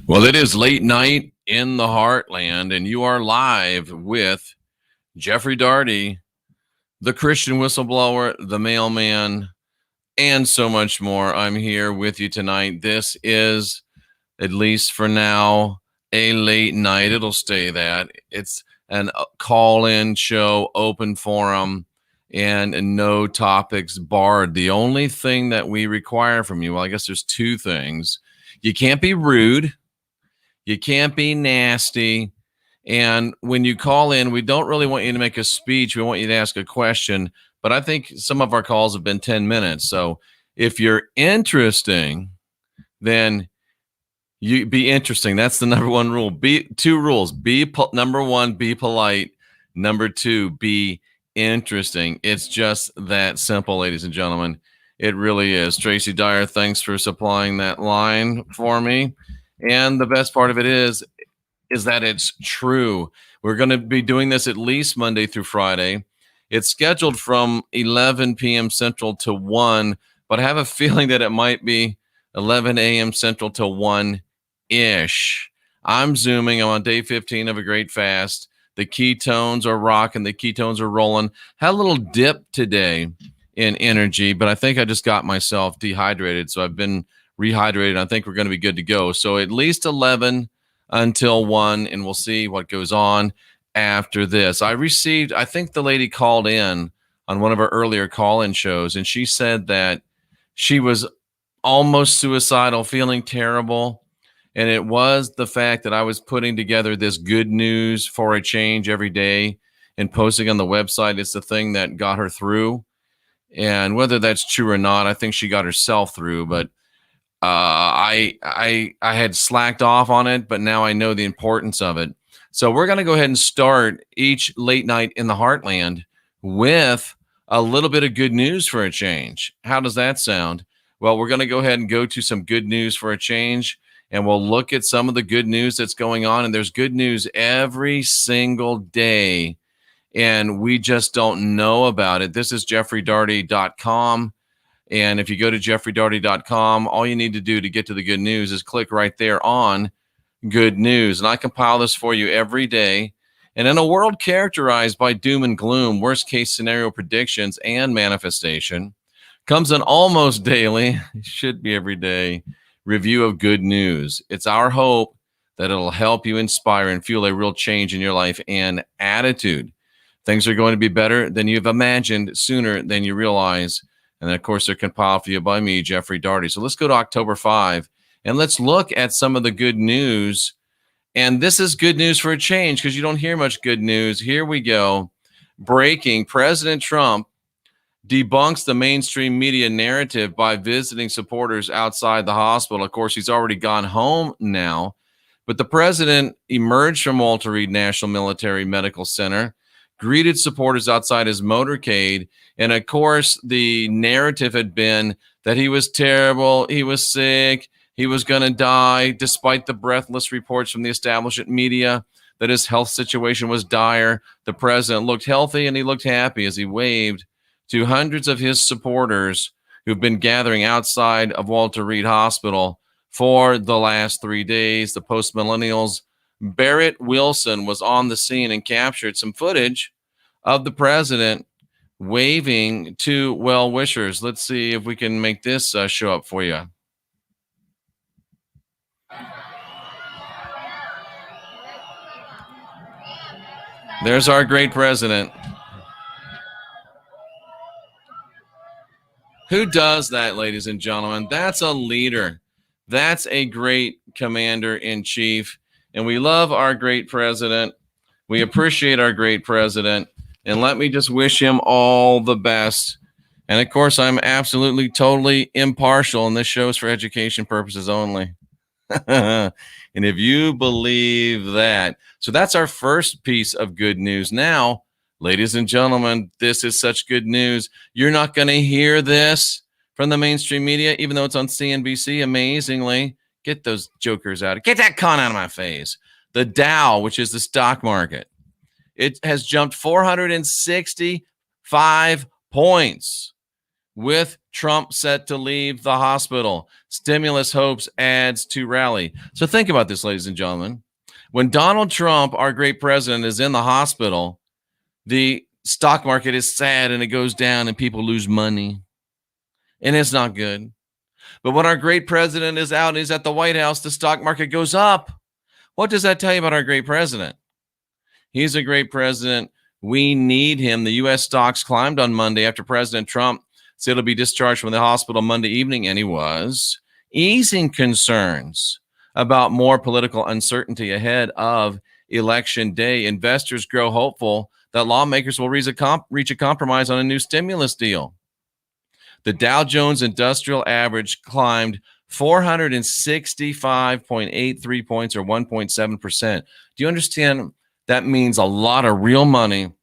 Well, it is late night in the Heartland, and you are live with Jeffrey Daugherty, the Christian Whistleblower, the Mailman, and so much more. I'm here with you tonight. This is, at least for now, a late night. It'll stay that. It's an call-in show, open forum, and no topics barred. The only thing that we require from you, well, I guess there's two things. You can't be rude. You can't be nasty. And when you call in, we don't really want you to make a speech. We want you to ask a question. But I think some of our calls have been 10 minutes. So if you're interesting, then you be interesting. That's the number one rule. Two rules. Number one, be polite. Number two, be interesting. It's just that simple, ladies and gentlemen. It really is. Tracy Dyer, thanks for supplying that line for me. And the best part of it is that it's true. We're going to be doing this at least Monday through Friday. It's scheduled from 11 p.m. Central to 1, but I have a feeling that it might be 11 a.m. Central to 1-ish. I'm zooming. I'm on day 15 of a great fast. The ketones are rocking. The ketones are rolling. Had a little dip today in energy, but I think I just got myself dehydrated, so I've been rehydrated. I think we're going to be good to go. So at least 11 until 1, and we'll see what goes on after this. I think the lady called in on one of our earlier call-in shows, and she said that she was almost suicidal, feeling terrible. And it was the fact that I was putting together this good news for a change every day and posting on the website. It's the thing that got her through. And whether that's true or not, I think she got herself through, but I had slacked off on it, but now I know the importance of it. So we're going to go ahead and start each late night in the Heartland with a little bit of good news for a change. How does that sound? Well, we're going to go ahead and go to some good news for a change, and we'll look at some of the good news that's going on. And there's good news every single day, and we just don't know about it. This is jeffreydaugherty.com. And if you go to jeffreydaugherty.com, all you need to do to get to the good news is click right there on good news. And I compile this for you every day. And in a world characterized by doom and gloom, worst case scenario predictions and manifestation, comes an almost daily, it should be every day, review of good news. It's our hope that it'll help you inspire and fuel a real change in your life and attitude. Things are going to be better than you've imagined sooner than you realize. And then, of course, they're compiled for you by me, Jeffrey Daugherty. So let's go to October 5, and let's look at some of the good news. And this is good news for a change because you don't hear much good news. Here we go. Breaking: President Trump debunks the mainstream media narrative by visiting supporters outside the hospital. Of course, he's already gone home now. But the president emerged from Walter Reed National Military Medical Center, greeted supporters outside his motorcade. And of course, the narrative had been that he was terrible, he was sick, he was going to die, despite the breathless reports from the establishment media that his health situation was dire. The president looked healthy and he looked happy as he waved to hundreds of his supporters who've been gathering outside of Walter Reed Hospital for the last 3 days. The post-millennials Barrett Wilson was on the scene and captured some footage of the president waving to well-wishers. Let's see if we can make this show up for you. There's our great president. Who does that, ladies and gentlemen? That's a leader. That's a great commander-in-chief. And we love our great president. We appreciate our great president. And let me just wish him all the best. And of course, I'm absolutely, totally impartial, and this show is for education purposes only. And if you believe that. So that's our first piece of good news. Now, ladies and gentlemen, this is such good news. You're not going to hear this from the mainstream media, even though it's on CNBC, amazingly. Get those jokers out. Get that con out of my face. The Dow, which is the stock market, it has jumped 465 points. with Trump set to leave the hospital. Stimulus hopes adds to rally. So think about this, ladies and gentlemen. When Donald Trump, our great president, is in the hospital, the stock market is sad and it goes down and people lose money. And it's not good. But when our great president is out and he's at the White House, the stock market goes up. What does that tell you about our great president? He's a great president. We need him. The U.S. stocks climbed on Monday after President Trump said he'll be discharged from the hospital Monday evening, and he was, easing concerns about more political uncertainty ahead of Election Day. Investors grow hopeful that lawmakers will reach a compromise on a new stimulus deal. The Dow Jones Industrial Average climbed 465.83 points, or 1.7%. Do you understand? That means a lot of real money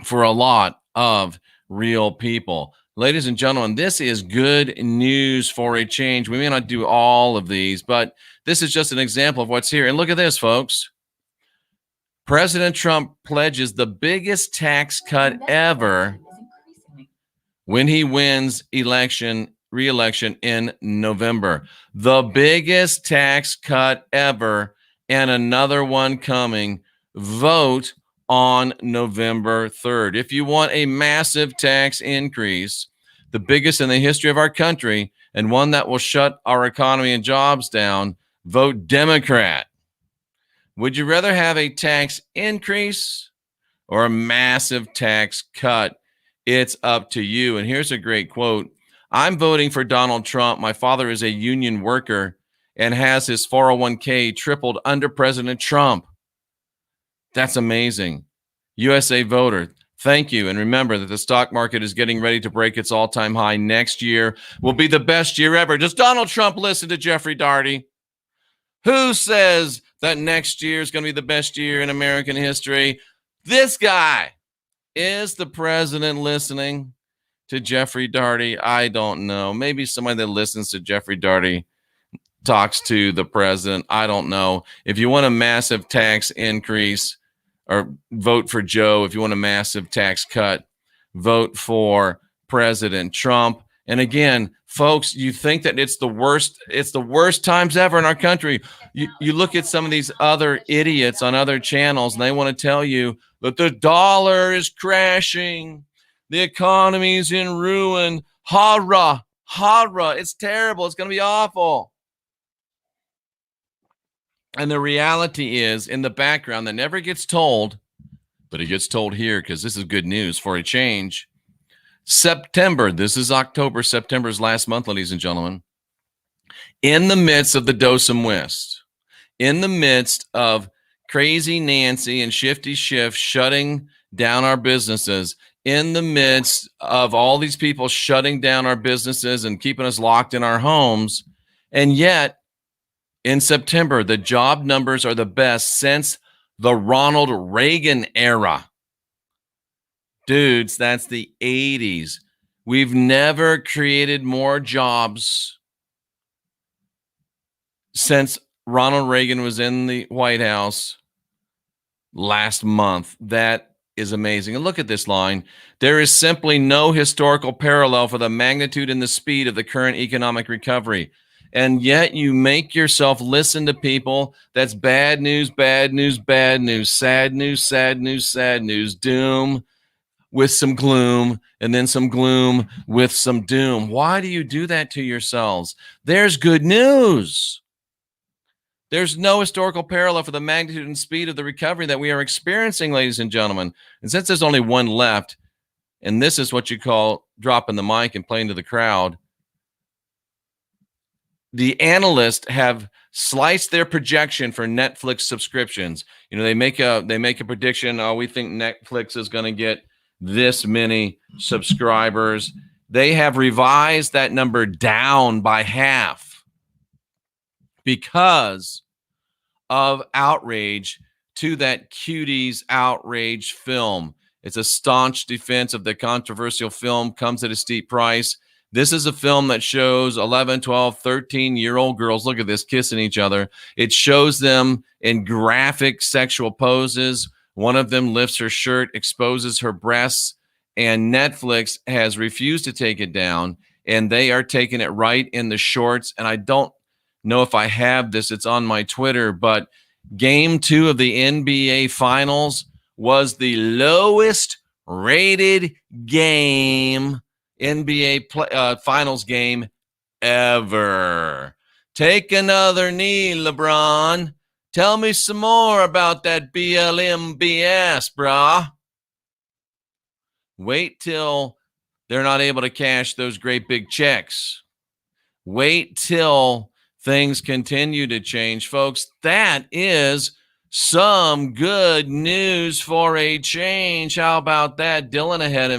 for a lot of real people. Ladies and gentlemen, this is good news for a change. We may not do all of these, but this is just an example of what's here. And look at this, folks. President Trump pledges the biggest tax cut ever when he wins re-election in November. The biggest tax cut ever, and another one coming. Vote on November 3rd. If you want a massive tax increase, the biggest in the history of our country, and one that will shut our economy and jobs down, vote Democrat. Would you rather have a tax increase or a massive tax cut? It's up to you. And here's a great quote. I'm voting for Donald Trump. My father is a union worker and has his 401k tripled under President Trump. That's amazing. USA voter, thank you. And remember that the stock market is getting ready to break its all-time high. Next year will be the best year ever. Does Donald Trump listen to Jeffrey Daugherty? Who says that next year is going to be the best year in American history? This guy. Is the president listening to Jeffrey Daugherty? I don't know. Maybe somebody that listens to Jeffrey Daugherty talks to the president. I don't know. If you want a massive tax increase, or vote for Joe. If you want a massive tax cut, vote for President Trump. And again, folks, you think that it's the worst times ever in our country. You look at some of these other idiots on other channels, and they want to tell you that the dollar is crashing, the economy's in ruin. Horror. It's terrible. It's going to be awful. And the reality is, in the background that never gets told, but it gets told here because this is good news for a change. September, this is October, September's last month, ladies and gentlemen. In the midst of the Dosum West, in the midst of crazy Nancy and Shifty Schiff shutting down our businesses, in the midst of all these people shutting down our businesses and keeping us locked in our homes, and yet in September, the job numbers are the best since the Ronald Reagan era. Dudes, that's the 80s. We've never created more jobs since Ronald Reagan was in the White House last month. That is amazing. And look at this line. There is simply no historical parallel for the magnitude and the speed of the current economic recovery. And yet you make yourself listen to people. That's bad news, bad news, bad news, sad news, sad news, sad news, doom with some gloom, and then some gloom with some doom. Why do you do that to yourselves? There's good news. There's no historical parallel for the magnitude and speed of the recovery that we are experiencing, ladies and gentlemen. And since there's only one left, and this is what you call dropping the mic and playing to the crowd, the analysts have sliced their projection for Netflix subscriptions. You know, they make a prediction. Oh, we think Netflix is going to get this many subscribers. They have revised that number down by half because of outrage to that Cuties outrage film. It's a staunch defense of the controversial film, comes at a steep price. This is a film that shows 11, 12, 13-year-old girls, look at this, kissing each other. It shows them in graphic sexual poses. One of them lifts her shirt, exposes her breasts, and Netflix has refused to take it down, and they are taking it right in the shorts. And I don't know if I have this, it's on my Twitter, but game 2 of the NBA Finals was the lowest rated game, NBA Finals game ever. Take another knee, LeBron. Tell me some more about that BLM BS, brah. Wait till they're not able to cash those great big checks. Wait till things continue to change, folks. That is some good news for a change. How about that? Dylan's ahead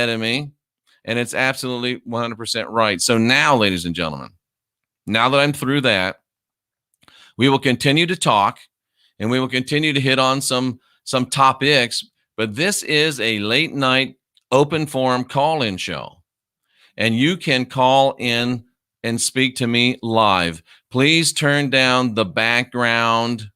of me, and it's absolutely 100% right. So now, ladies and gentlemen, now that I'm through that, we will continue to talk, and we will continue to hit on some topics, but this is a late night open forum call-in show, and you can call in and speak to me live. Please turn down the background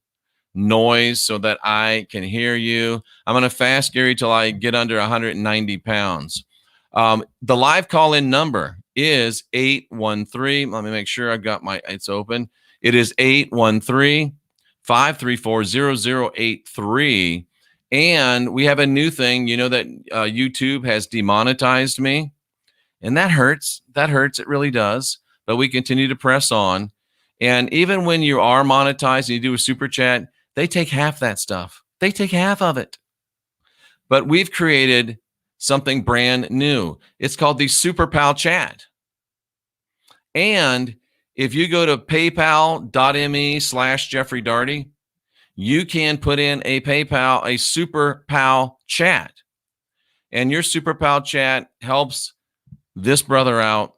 noise so that I can hear you. I'm going to fast Gary till I get under 190 pounds. The live call-in number is 813. Let me make sure I've got it's open. It is 813-534-0083. And we have a new thing. You know that YouTube has demonetized me, and that hurts. That hurts. It really does. But we continue to press on. And even when you are monetized and you do a super chat, they take half that stuff. They take half of it. But we've created something brand new. It's called the Super Pal Chat. And if you go to paypal.me/Jeffrey Daugherty, you can put in a Super Pal Chat. And your Super Pal Chat helps this brother out,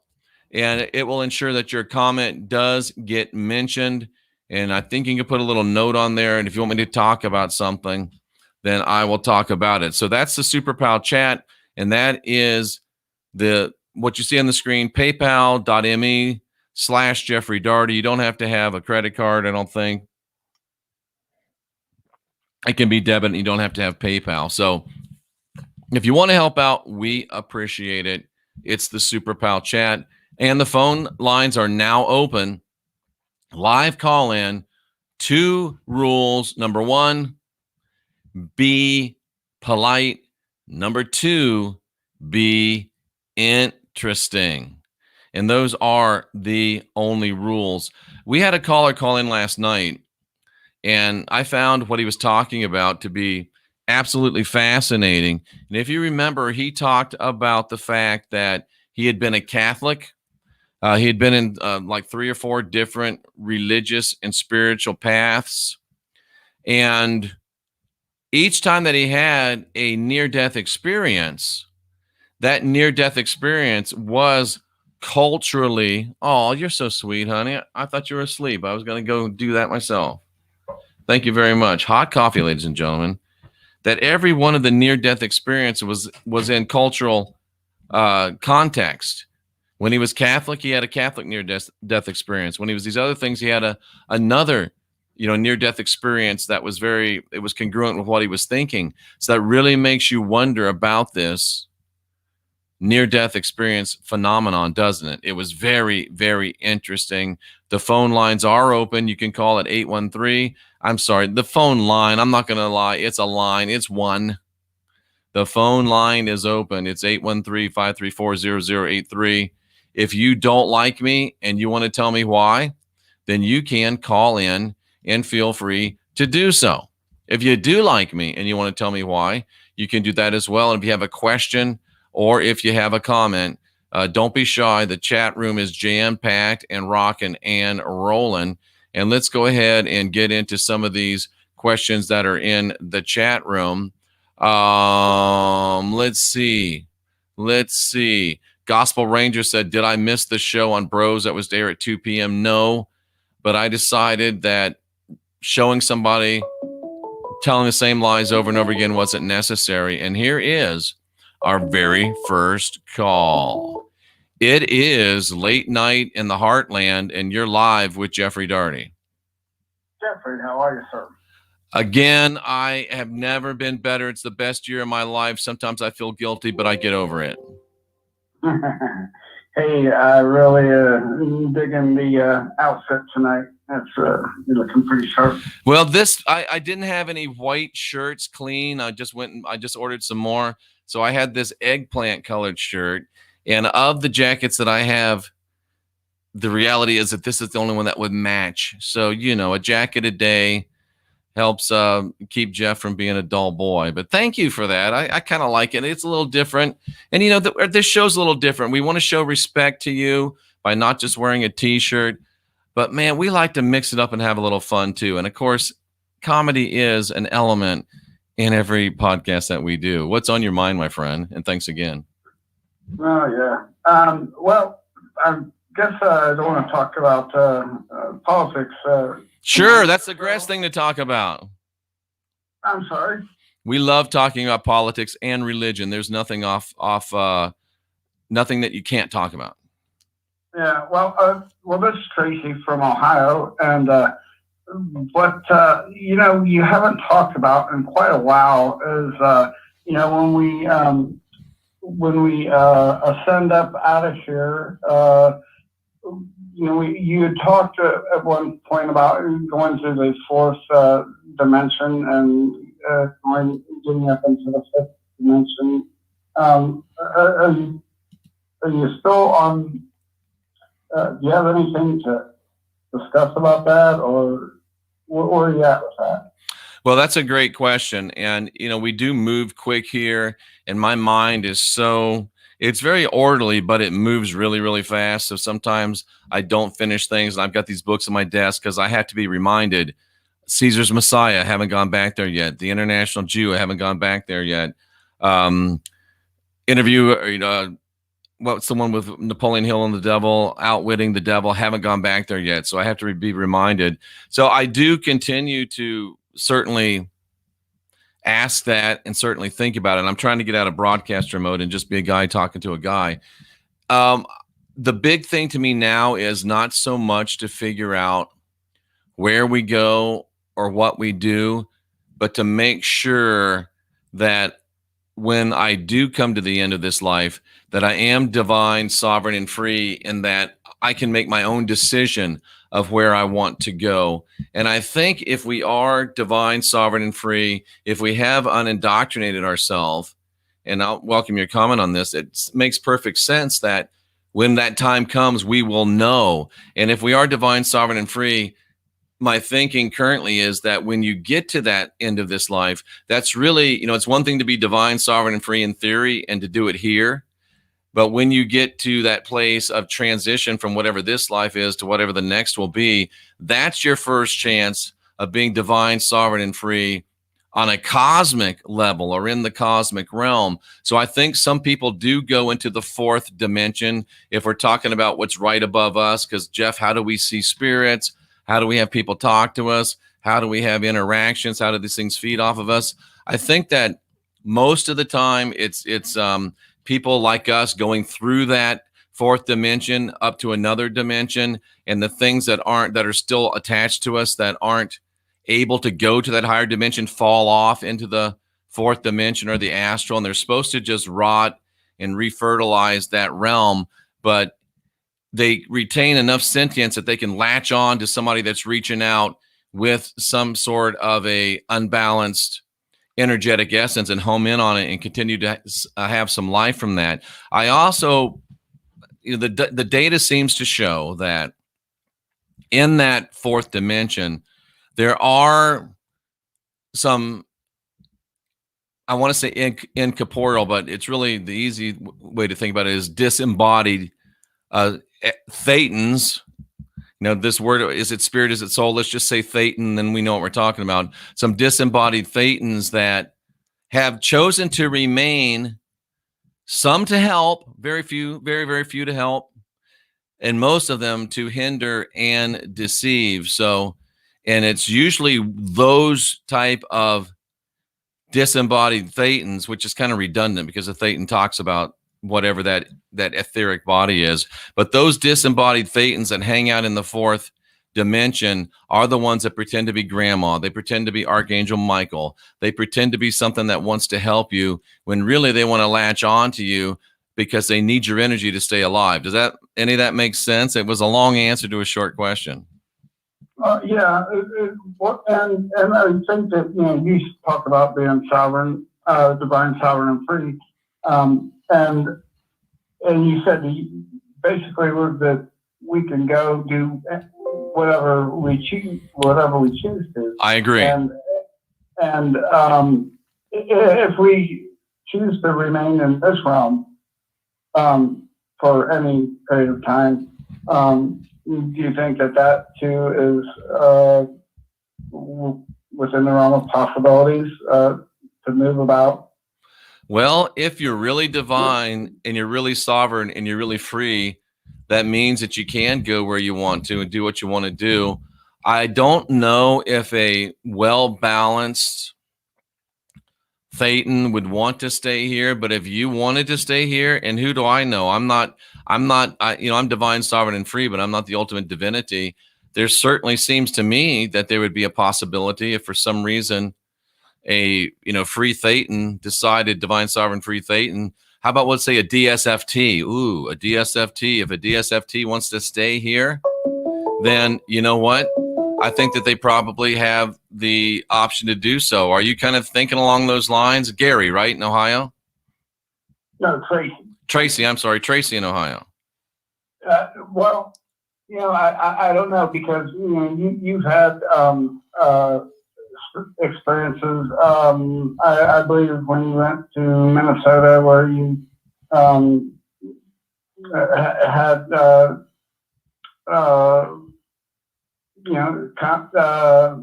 and it will ensure that your comment does get mentioned. And I think you can put a little note on there. And if you want me to talk about something, then I will talk about it. So that's the Super Pal Chat. And that is what you see on the screen, paypal.me/Jeffrey Daugherty. You don't have to have a credit card, I don't think. It can be debit, and you don't have to have PayPal. So if you want to help out, we appreciate it. It's the Super Pal Chat. And the phone lines are now open. Live call in. 2 rules. Number 1, be polite. Number 2, be interesting. And those are the only rules. We had a caller call in last night, and I found what he was talking about to be absolutely fascinating. And if you remember, he talked about the fact that he had been a Catholic. He had been in like 3 or 4 different religious and spiritual paths. And each time that he had a near-death experience, that near-death experience was culturally, oh, you're so sweet, honey. I thought you were asleep. I was going to go do that myself. Thank you very much. Hot coffee, ladies and gentlemen. That every one of the near-death experiences was in cultural context. When he was Catholic, he had a Catholic near-death experience. When he was these other things, he had another, near-death experience that was it was congruent with what he was thinking. So that really makes you wonder about this near-death experience phenomenon, doesn't it? It was very, very interesting. The phone lines are open. You can call at 813. I'm sorry, the phone line, I'm not going to lie, it's a line. It's 1. The phone line is open. It's 813-534-0083. If you don't like me and you want to tell me why, then you can call in and feel free to do so. If you do like me and you want to tell me why, you can do that as well. And if you have a question or if you have a comment, don't be shy. The chat room is jam-packed and rocking and rolling. And let's go ahead and get into some of these questions that are in the chat room. Let's see. Gospel Ranger said, did I miss the show on Bros that was there at 2 p.m.? No, but I decided that showing somebody telling the same lies over and over again wasn't necessary. And here is our very first call. It is late night in the Heartland, and you're live with Jeffrey Daugherty. Jeffrey, how are you, sir? Again, I have never been better. It's the best year of my life. Sometimes I feel guilty, but I get over it. Hey, I really digging the outfit tonight. That's you're looking pretty sharp. Well, I didn't have any white shirts clean. I just ordered some more. So I had this eggplant colored shirt. And of the jackets that I have, the reality is that this is the only one that would match. So, a jacket a day helps keep Jeff from being a dull boy. But thank you for that. I kind of like it. It's a little different. And, this show's a little different. We want to show respect to you by not just wearing a T-shirt. But, man, we like to mix it up and have a little fun, too. And, of course, comedy is an element in every podcast that we do. What's on your mind, my friend? And thanks again. Oh, yeah. Well, I guess I don't want to talk about politics. Sure, that's the best thing to talk about. I'm sorry. We love talking about politics and religion. There's nothing nothing that you can't talk about. Yeah, well, this is Tracy from Ohio, and what you haven't talked about in quite a while is when we ascend up out of here. You had talked at one point about going to the fourth dimension and getting up into the fifth dimension. Are you still on? Do you have anything to discuss about that, or where are you at with that? Well, that's a great question. And, we do move quick here, and my mind is it's very orderly, but it moves really, really fast. So sometimes I don't finish things, and I've got these books on my desk because I have to be reminded. Caesar's Messiah, I haven't gone back there yet. The International Jew, I haven't gone back there yet. What's the one with Napoleon Hill and the devil, Outwitting the Devil, haven't gone back there yet. So I have to be reminded. So I do continue to certainly ask that and certainly think about it. I'm trying to get out of broadcaster mode and just be a guy talking to a guy. The big thing to me now is not so much to figure out where we go or what we do, but to make sure that when I do come to the end of this life, that I am divine, sovereign, and free, and that I can make my own decision of where I want to go. And I think if we are divine, sovereign, and free, if we have unindoctrinated ourselves, and I'll welcome your comment on this, it makes perfect sense that when that time comes, we will know. And if we are divine, sovereign, and free, my thinking currently is that when you get to that end of this life, that's really, it's one thing to be divine, sovereign, and free in theory and to do it here. But when you get to that place of transition from whatever this life is to whatever the next will be, that's your first chance of being divine, sovereign, and free on a cosmic level or in the cosmic realm. So I think some people do go into the fourth dimension if we're talking about what's right above us. Because, Jeff, how do we see spirits? How do we have people talk to us? How do we have interactions? How do these things feed off of us? I think that most of the time it's people like us going through that fourth dimension up to another dimension, and the things that are still attached to us that aren't able to go to that higher dimension fall off into the fourth dimension or the astral, and they're supposed to just rot and refertilize that realm, but they retain enough sentience that they can latch on to somebody that's reaching out with some sort of a unbalanced energetic essence and home in on it and continue to have some life from that. I also, the data seems to show that in that fourth dimension, there are some, I want to say incorporeal, but it's really the easy way to think about it is disembodied thetans. This word, is it spirit, is it soul? Let's just say thetan, then we know what we're talking about. Some disembodied thetans that have chosen to remain, some to help, very few, very, very few to help, and most of them to hinder and deceive. So, and it's usually those type of disembodied thetans, which is kind of redundant because the thetan talks about whatever that etheric body is. But those disembodied thetans that hang out in the fourth dimension are the ones that pretend to be grandma. They pretend to be Archangel Michael. They pretend to be something that wants to help you when really they want to latch on to you because they need your energy to stay alive. Does that any of that make sense? It was a long answer to a short question. Yeah, and I think that you talk about being sovereign, divine, sovereign, and free, and you said basically that we can go do whatever we choose to. I agree. And if we choose to remain in this realm for any period of time, do you think that too is within the realm of possibilities to move about? Well, if you're really divine and you're really sovereign and you're really free, that means that you can go where you want to and do what you want to do. I don't know if a well-balanced Thetan would want to stay here, but if you wanted to stay here, and who do I know? I'm divine, sovereign, and free, but I'm not the ultimate divinity. There certainly seems to me that there would be a possibility if for some reason a free Thetan decided, divine, sovereign, free Thetan. How about, let's say, a DSFT? Ooh, a DSFT. If a DSFT wants to stay here, then you know what? I think that they probably have the option to do so. Are you kind of thinking along those lines? Gary, right, in Ohio? No, Tracy. Tracy, I'm sorry, Tracy in Ohio. Well, I don't know, because you've had experiences. I believe when you went to Minnesota, where you had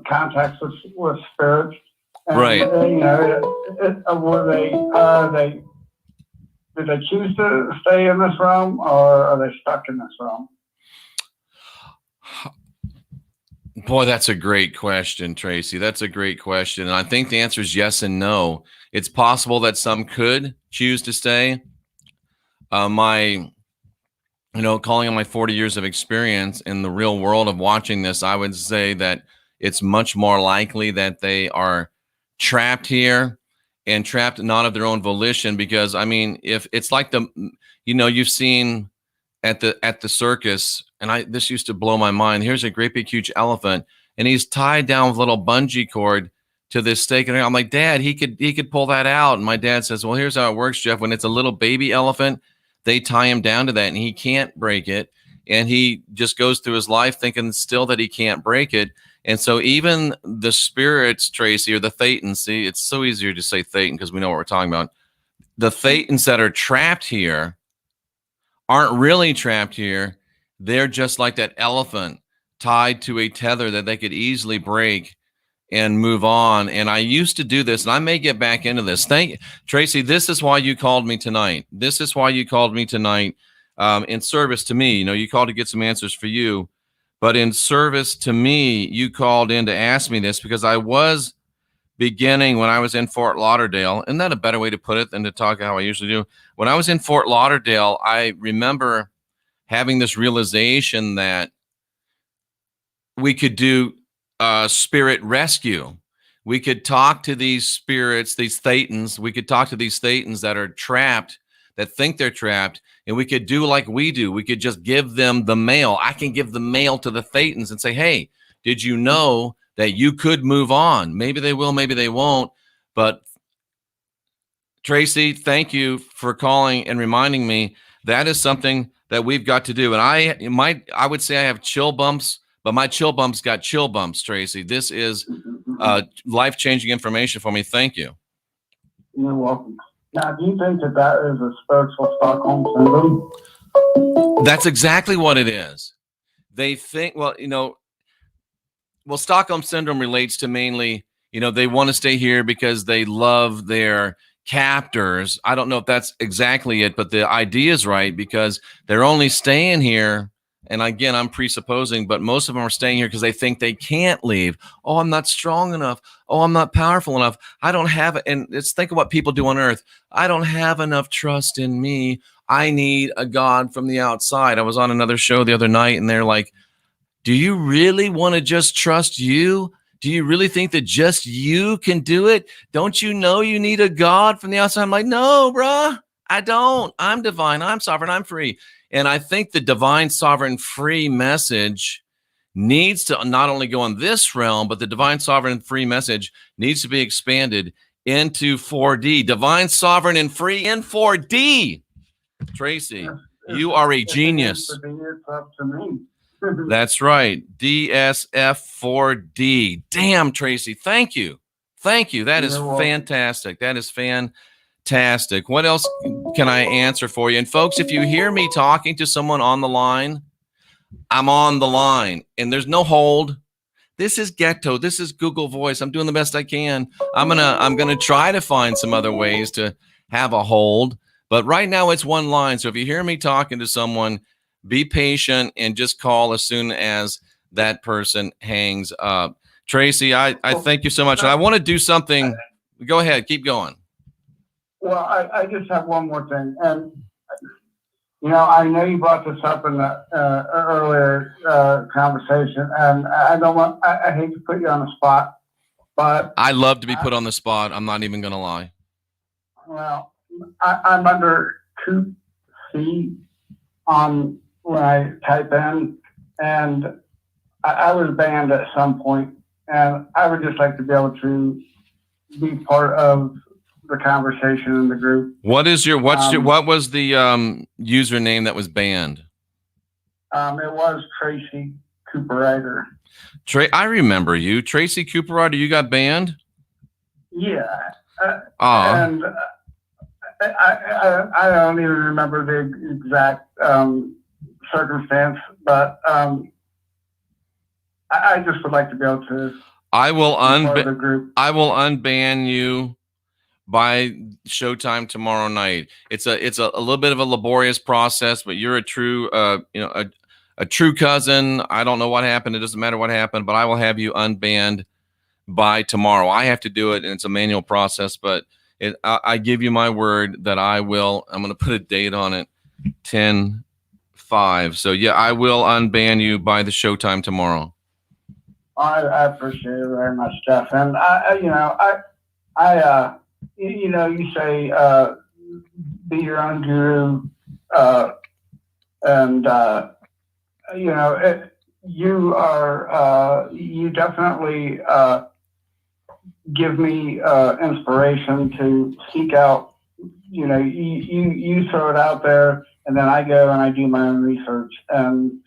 contacts with spirits, and, right? Did they choose to stay in this realm, or are they stuck in this realm? Boy, that's a great question, Tracy. That's a great question. And I think the answer is yes and no. It's possible that some could choose to stay. Calling on my 40 years of experience in the real world of watching this, I would say that it's much more likely that they are trapped here and trapped not of their own volition. Because, I mean, if it's like you've seen at the circus, and this used to blow my mind. Here's a great big huge elephant, and he's tied down with a little bungee cord to this stake. And I'm like, Dad, he could pull that out. And my dad says, well, here's how it works, Jeff. When it's a little baby elephant, they tie him down to that, and he can't break it. And he just goes through his life thinking still that he can't break it. And so even the spirits, Tracy, or the Thetans, see, it's so easier to say Thetan because we know what we're talking about. The Thetans that are trapped here aren't really trapped here. They're just like that elephant tied to a tether that they could easily break and move on. And I used to do this, and I may get back into this. Tracy, this is why you called me tonight. This is why you called me tonight in service to me. You called to get some answers for you. But in service to me, you called in to ask me this because I was beginning when I was in Fort Lauderdale. Isn't that a better way to put it than to talk how I usually do? When I was in Fort Lauderdale, I remember having this realization that we could do spirit rescue. We could talk to these spirits, these Thetans. We could talk to these Thetans that are trapped, that think they're trapped, and we could do like we do. We could just give them the mail. I can give the mail to the Thetans and say, hey, did you know that you could move on? Maybe they will, maybe they won't. But Tracy, thank you for calling and reminding me that is something that we've got to do. And I would say I have chill bumps, but my chill bumps got chill bumps, Tracy. This is life-changing information for me. Thank you. You're welcome. Now, do you think that is a spiritual Stockholm syndrome? That's exactly what it is. They think, Stockholm syndrome relates to mainly, they want to stay here because they love their captors. I don't know if that's exactly it, but the idea is right because they're only staying here. And again, I'm presupposing, but most of them are staying here because they think they can't leave. Oh, I'm not strong enough. Oh, I'm not powerful enough. I don't have it. And let's think of what people do on earth. I don't have enough trust in me. I need a God from the outside. I was on another show the other night, and they're like, Do you really want to just trust you? Do you really think that just you can do it? Don't you know you need a God from the outside? I'm like, no, bruh, I don't. I'm divine. I'm sovereign. I'm free. And I think the divine, sovereign, free message needs to not only go in this realm, but the divine, sovereign, free message needs to be expanded into 4D. Divine, sovereign, and free in 4D. Tracy, you are a genius. It's up to me. That's right. DSF4D. Damn, Tracy. Thank you. Thank you. That is fantastic. That is fantastic. What else can I answer for you? And folks, if you hear me talking to someone on the line, I'm on the line and there's no hold. This is ghetto. This is Google Voice. I'm doing the best I can. I'm gonna try to find some other ways to have a hold. But right now it's one line. So if you hear me talking to someone, be patient and just call as soon as that person hangs up. Tracy, I thank you so much. And I want to do something. Go ahead. Keep going. Well, I just have one more thing. And, I know you brought this up in the earlier conversation, and I hate to put you on the spot, but I love to be put on the spot. I'm not even going to lie. Well, I'm under Coop C on when I type in, and I was banned at some point, and I would just like to be able to be part of the conversation in the group. What was the username that was banned? It was Tracy Cooperator. I remember you, Tracy Cooperator. You got banned? Yeah. And I don't even remember the exact circumstance, but I just would like to be able to. I will unban you by showtime tomorrow night. It's a little bit of a laborious process, but you're a true a true cousin. I don't know what happened. It doesn't matter what happened, but I will have you unbanned by tomorrow. I have to do it, and it's a manual process, but I give you my word that I will. I'm going to put a date on it, 10/5. So yeah, I will unban you by the showtime tomorrow. I appreciate it very much, Jeff. And you say be your own guru, and you definitely give me inspiration to seek out. You throw it out there, and then I go and I do my own research, and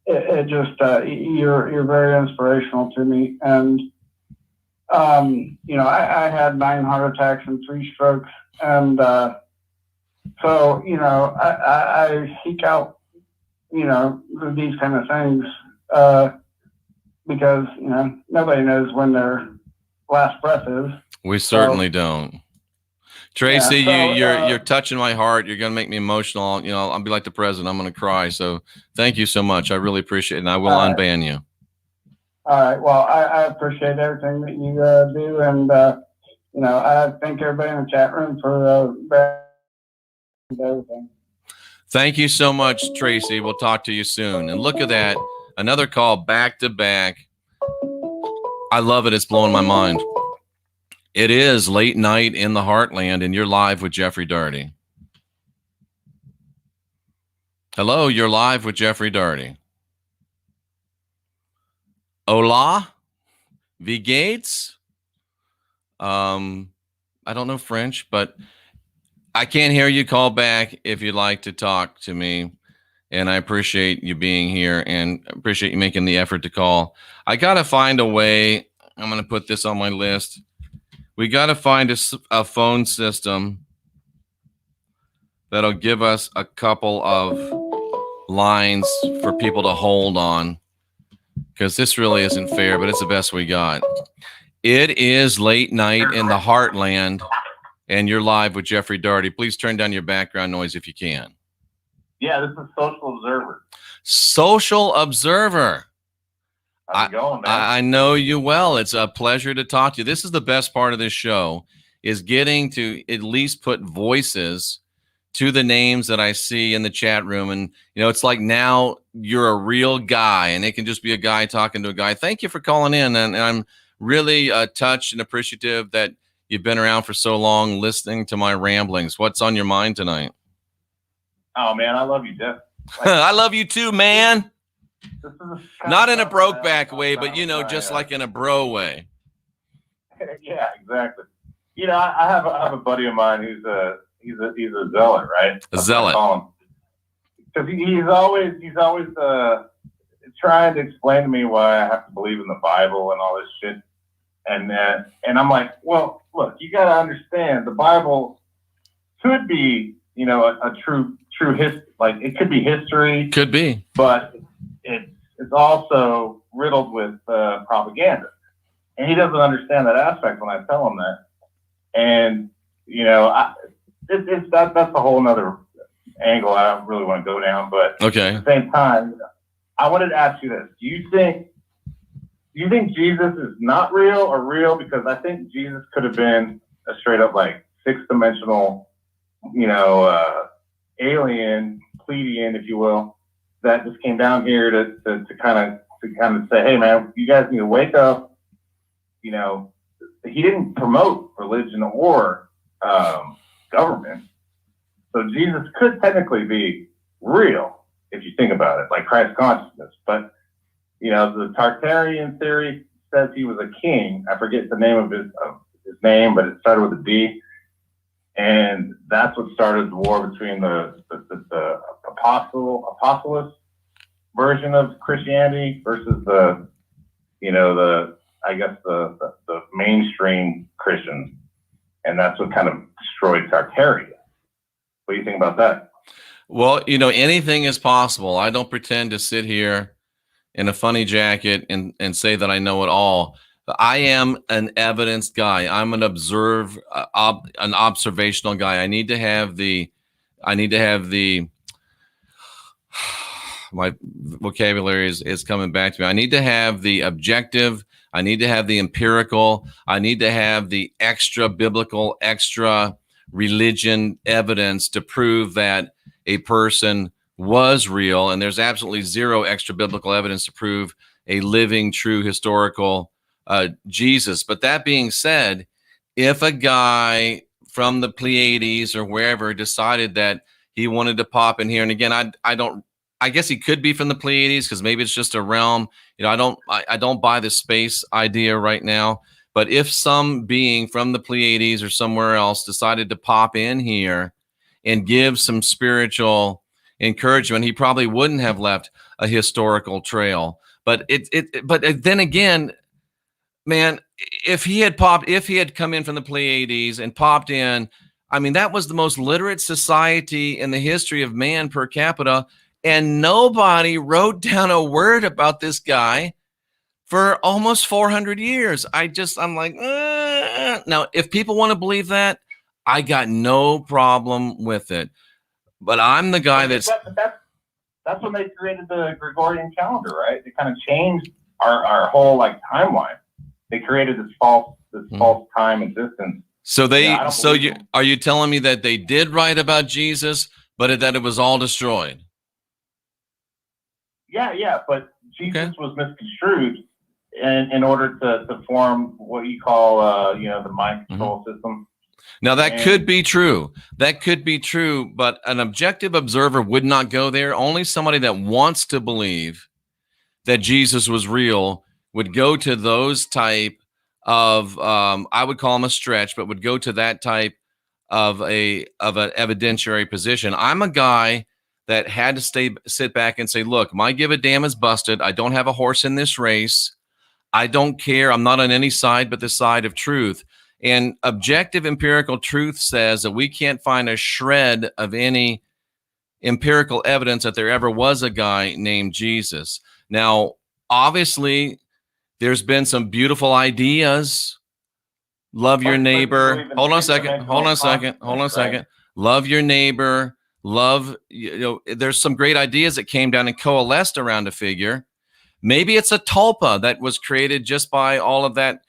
it just you're very inspirational to me. And I had 9 heart attacks and 3 strokes, and so I seek out these kind of things because nobody knows when their last breath is. We certainly don't. Tracy, you're touching my heart. You're going to make me emotional. I'll be like the president. I'm going to cry. So thank you so much. I really appreciate it, and I will unban you. All right. Well, I appreciate everything that you do, and I thank everybody in the chat room for everything. Thank you so much, Tracy. We'll talk to you soon. And look at that, another call back to back. I love it. It's blowing my mind. It is late night in the Heartland, and you're live with Jeffrey Daugherty. Hello, you're live with Jeffrey Daugherty. Hola, wie geht's? I don't know French, but I can't hear you. Call back if you'd like to talk to me. And I appreciate you being here and appreciate you making the effort to call. I got to find a way. I'm going to put this on my list. We got to find a phone system that'll give us a couple of lines for people to hold on, because this really isn't fair, but it's the best we got. It is late night in the Heartland, and you're live with Jeffrey Daugherty. Please turn down your background noise if you can. Yeah, this is Social Observer. Social Observer. How's it going, man? I know you well. It's a pleasure to talk to you. This is the best part of this show, is getting to at least put voices to the names that I see in the chat room. And, it's like now you're a real guy, and it can just be a guy talking to a guy. Thank you for calling in. And I'm really touched and appreciative that you've been around for so long listening to my ramblings. What's on your mind tonight? Oh, man, I love you, Jeff. I love you too, man. This is Not in a broke back way, but, just like in a bro way. Yeah, exactly. I have a buddy of mine who's he's a zealot, right? A zealot. Because he's always trying to explain to me why I have to believe in the Bible and all this shit. And I'm like, well, look, you got to understand, the Bible could be, a true history. Like, it could be history. Could be. But it's also riddled with propaganda. And he doesn't understand that aspect when I tell him that. And, that's a whole nother angle I don't really want to go down. But okay. At the same time, I wanted to ask you this. Do you think Jesus is not real or real? Because I think Jesus could have been a straight up like 6-dimensional, alien, Pleiadian, if you will, that just came down here to kind of say, hey man, you guys need to wake up. He didn't promote religion or government. So Jesus could technically be real if you think about it, like Christ consciousness. But the Tartarian theory says he was a king. I forget the name of his name, but it started with a D. And that's what started the war between the apostolist version of Christianity versus the mainstream Christians. And that's what kind of destroyed Tartaria. What do you think about that? Well, anything is possible. I don't pretend to sit here in a funny jacket and say that I know it all. I am an evidence guy. I'm an observational guy. I need to have the my vocabulary is coming back to me. I need to have the objective. I need to have the empirical. I need to have the extra biblical, extra religion evidence to prove that a person was real. And there's absolutely zero extra biblical evidence to prove a living, true, historical Jesus. But that being said, if a guy from the Pleiades or wherever decided that he wanted to pop in here, and again, I guess he could be from the Pleiades because maybe it's just a realm. I don't buy the space idea right now. But if some being from the Pleiades or somewhere else decided to pop in here and give some spiritual encouragement, he probably wouldn't have left a historical trail. But but then again, man, if he had come in from the Pleiades and popped in, I mean, that was the most literate society in the history of man per capita. And nobody wrote down a word about this guy for almost 400 years. I'm like, Now, if people want to believe that, I got no problem with it. But I'm the guy that's when they created the Gregorian calendar, right? They kind of changed our whole timeline. They created this false time existence. So are you telling me that they did write about Jesus, but that it was all destroyed? Yeah, but Jesus was misconstrued in order to form what you call the mind control system. Now that could be true. That could be true, but an objective observer would not go there. Only somebody that wants to believe that Jesus was real would go to those type of I would call them a stretch, but would go to that type of an evidentiary position. I'm a guy that had to sit back and say, look, my give a damn is busted. I don't have a horse in this race. I don't care. I'm not on any side but the side of truth. And objective empirical truth says that we can't find a shred of any empirical evidence that there ever was a guy named Jesus. Now, obviously, there's been some beautiful ideas. Love your neighbor. Hold on a second. Love your neighbor. There's some great ideas that came down and coalesced around a figure. Maybe it's a tulpa that was created just by all of that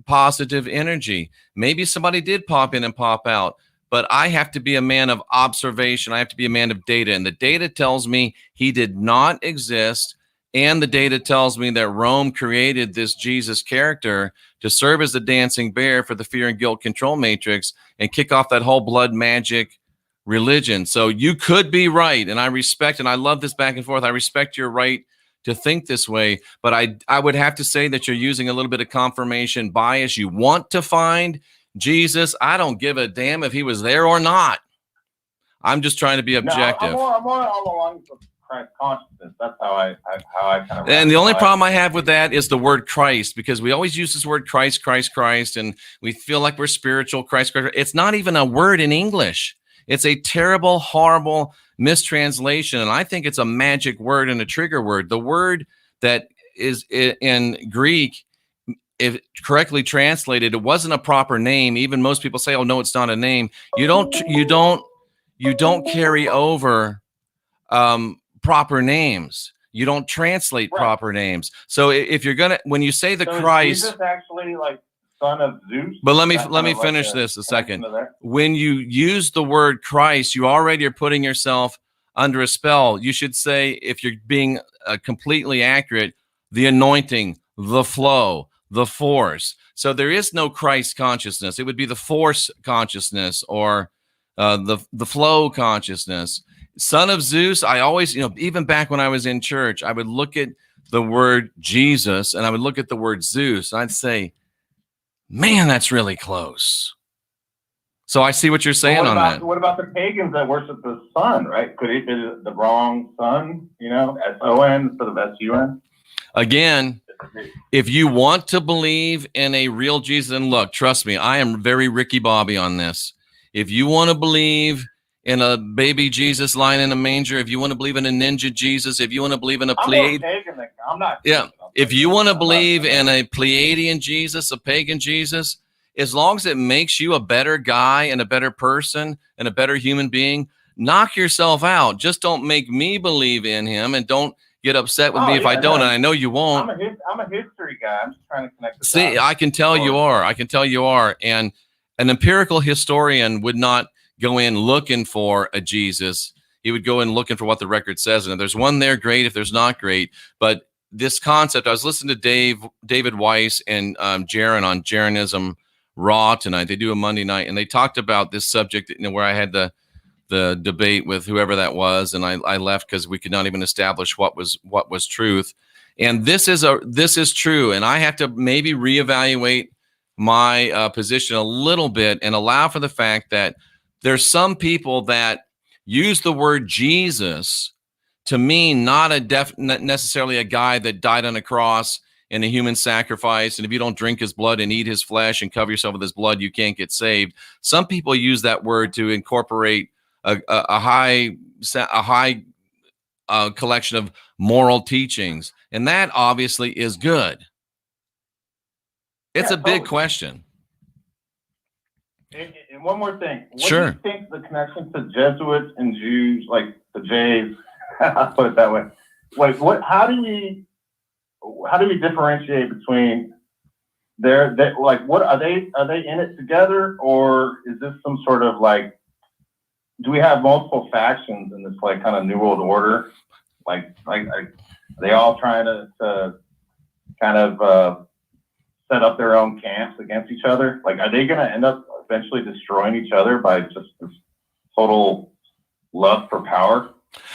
positive energy. Maybe somebody did pop in and pop out. but I have to be a man of observation. I have to be a man of data. And the data tells me he did not exist. And the data tells me that Rome created this Jesus character to serve as the dancing bear for the fear and guilt control matrix and kick off that whole blood magic religion. So you could be right. And I respect, and I love this back and forth. I respect your right to think this way. But I would have to say that you're using a little bit of confirmation bias. You want to find Jesus. I don't give a damn if he was there or not. I'm just trying to be objective. No, I'm more all along with Christ consciousness. That's how I kind of. And the only problem I have with that is the word Christ, because we always use this word Christ, Christ, Christ, and we feel like we're spiritual. Christ, Christ. It's not even a word in English. It's a terrible, horrible mistranslation, and I think it's a magic word and a trigger word. The word that is in Greek, if correctly translated, it wasn't a proper name. Even most people say, "Oh no, it's not a name." You don't carry over proper names. You don't translate proper names. So if you're gonna, when you say the Christ, is Jesus actually like son of Zeus? But let me finish this a second. When you use the word Christ, you already are putting yourself under a spell. You should say, if you're being completely accurate, the anointing, the flow, the force. So there is no Christ consciousness. It would be the force consciousness or the flow consciousness. Son of Zeus, I always, even back when I was in church, I would look at the word Jesus and I would look at the word Zeus and I'd say, man, that's really close. So I see what you're saying on that. What about the pagans that worship the sun, right? Could it be the wrong sun, S-O-N instead of S-U-N? Again, if you want to believe in a real Jesus, and look, trust me, I am very Ricky Bobby on this. If you want to believe in a baby Jesus lying in a manger, if you want to believe in a ninja Jesus, if you want to believe in a Pleiadian, I'm not. Yeah. If you want to believe in a Pleiadian Jesus, a pagan Jesus, as long as it makes you a better guy and a better person and a better human being, knock yourself out. Just don't make me believe in him and don't get upset with me if I don't. And I know you won't. I'm a history guy. I'm just trying to connect the See, dots. I can tell you are. I can tell you are. And an empirical historian would not go in looking for a Jesus. He would go in looking for what the record says. And if there's one there, great. If there's not, great. But this concept, I was listening to David Weiss and Jaron on Jaronism Raw tonight. They do a Monday night, and they talked about this subject, where I had the debate with whoever that was, and I left because we could not even establish what was truth. And this is true, and I have to maybe reevaluate my position a little bit and allow for the fact that there's some people that use the word Jesus to mean not necessarily a guy that died on a cross in a human sacrifice, and if you don't drink his blood and eat his flesh and cover yourself with his blood, you can't get saved. Some people use that word to incorporate a high collection of moral teachings, and that obviously is good. It's a big question. And one more thing. What Sure. do you think the connection to Jesuits and Jews, like the Jays, I'll put it that way. Like, how do we differentiate between what are they in it together, or is this some sort of like, do we have multiple factions in this like kind of New World Order? Like are they all trying to kind of set up their own camps against each other? Like, are they going to end up eventually destroying each other by just this total love for power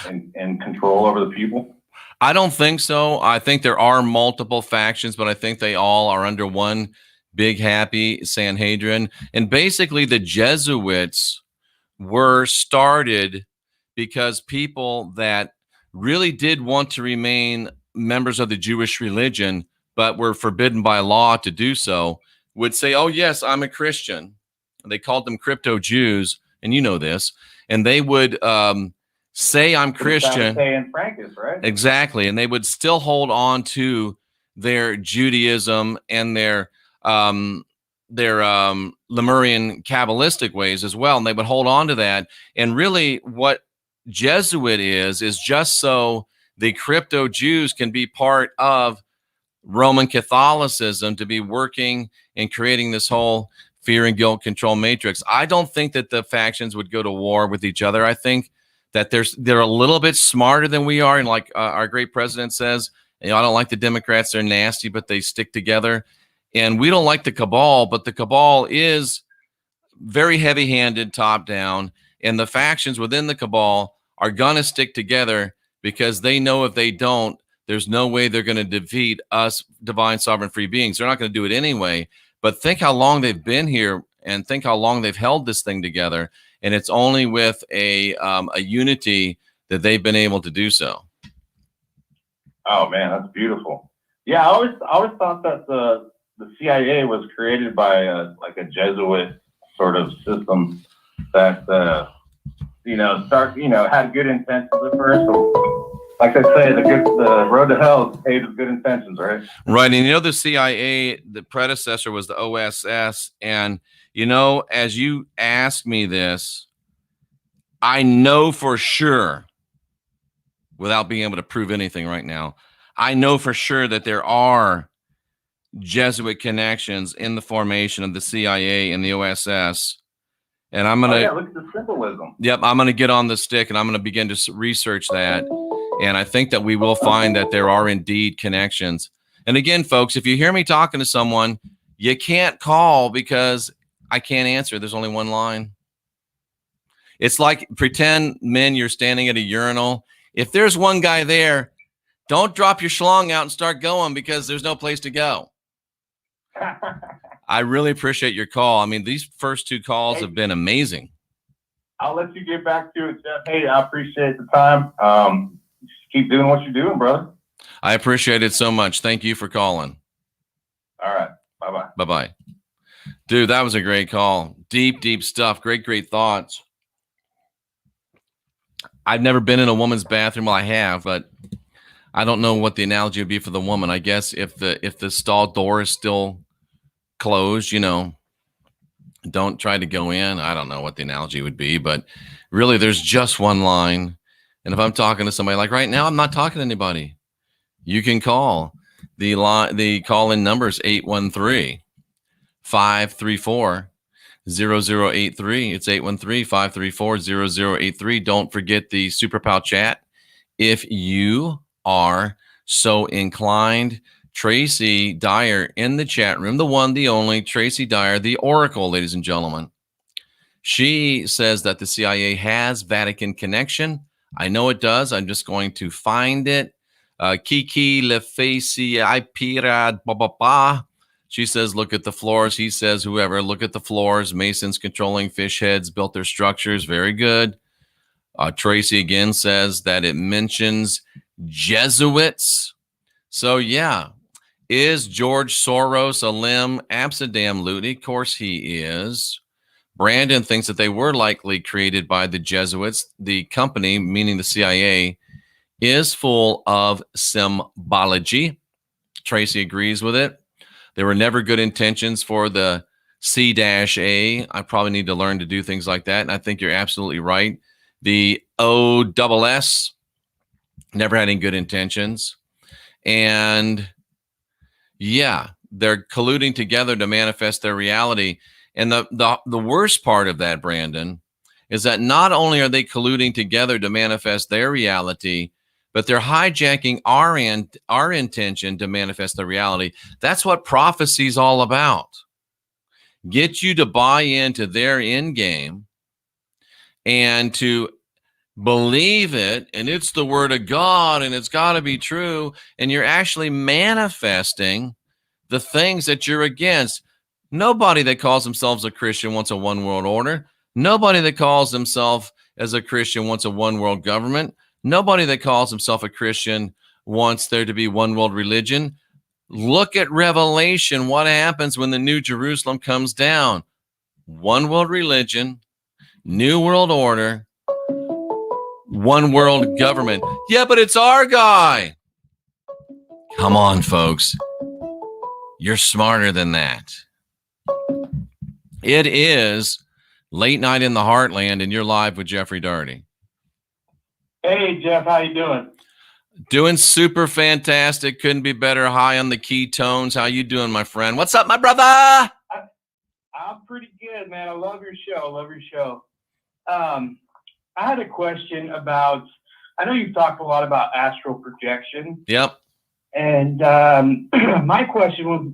and control over the people? I don't think so. I think there are multiple factions, but I think they all are under one big happy Sanhedrin. And basically the Jesuits were started because people that really did want to remain members of the Jewish religion, but were forbidden by law to do so, would say, oh yes, I'm a Christian. They called them crypto Jews, and you know this. And they would say I'm Christian. And Francis, right? Exactly. And they would still hold on to their Judaism and their Lemurian Kabbalistic ways as well. And they would hold on to that. And really what Jesuit is just so the crypto Jews can be part of Roman Catholicism, to be working and creating this whole fear and guilt control matrix. I don't think that the factions would go to war with each other. I think that they're a little bit smarter than we are. And like our great president says, I don't like the Democrats. They're nasty, but they stick together. And we don't like the cabal, but the cabal is very heavy-handed, top down. And the factions within the cabal are going to stick together because they know if they don't, there's no way they're going to defeat us divine sovereign free beings. They're not going to do it anyway. But think how long they've been here and think how long they've held this thing together. And it's only with a unity that they've been able to do so. Oh man, that's beautiful. Yeah, I always thought that the CIA was created by like a Jesuit sort of system that had good intentions at first. So, like I say, the road to hell is paved with good intentions, right? Right. And the CIA, the predecessor was the OSS. And, as you ask me this, I know for sure, without being able to prove anything right now, I know for sure that there are Jesuit connections in the formation of the CIA and the OSS. And I'm going to look at the symbolism. Yep, I'm going to get on the stick and I'm going to begin to research that. And I think that we will find that there are indeed connections. And again, folks, if you hear me talking to someone, you can't call because I can't answer. There's only one line. It's like pretend, men, you're standing at a urinal. If there's one guy there, don't drop your schlong out and start going because there's no place to go. I really appreciate your call. I mean, these first two calls have been amazing. I'll let you get back to it, Jeff. Hey, I appreciate the time. Just keep doing what you're doing, brother. I appreciate it so much. Thank you for calling. All right. Bye-bye. Bye-bye. Dude, that was a great call. Deep, deep stuff. Great, great thoughts. I've never been in a woman's bathroom. Well, I have, but I don't know what the analogy would be for the woman. I guess if the stall door is still closed, don't try to go in. I don't know what the analogy would be, but really there's just one line. And if I'm talking to somebody like right now, I'm not talking to anybody. You can call. The call-in number is 813-534-0083. It's 813-534-0083. Don't forget the SuperPal chat. If you are so inclined, Tracy Dyer in the chat room, the one, the only, Tracy Dyer, the Oracle, ladies and gentlemen. She says that the CIA has Vatican connection. I know it does. I'm just going to find it. Kiki Lefacey Ipira Baba. She says, look at the floors. He says, whoever, look at the floors. Masons controlling fish heads built their structures. Very good. Tracy again says that it mentions Jesuits. So, yeah. Is George Soros a limb? Absolutely. Of course he is. Brandon thinks that they were likely created by the Jesuits. The company, meaning the CIA, is full of symbology. Tracy agrees with it. There were never good intentions for the C-A. I probably need to learn to do things like that. And I think you're absolutely right. The OSS never had any good intentions. And yeah, they're colluding together to manifest their reality. And the worst part of that, Brandon, is that not only are they colluding together to manifest their reality, but they're hijacking our intention to manifest the reality. That's what prophecy is all about. Get you to buy into their end game and to believe it, and it's the word of God, and it's got to be true, and you're actually manifesting the things that you're against. Nobody that calls themselves a Christian wants a one world order. Nobody that calls themselves as a Christian wants a one world government. Nobody that calls himself a Christian wants there to be one world religion. Look at Revelation. What happens when the New Jerusalem comes down? One world religion, new world order, one world government. Yeah, but it's our guy. Come on, folks. You're smarter than that. It is Late Night in the Heartland, and you're live with Jeffrey Daugherty. Hey, Jeff, how you doing? Doing super fantastic. Couldn't be better. High on the ketones. How you doing, my friend? What's up, my brother? I'm I'm pretty good, man. I love your show. I had a question about, I know you've talked a lot about astral projection. Yep. And my question was,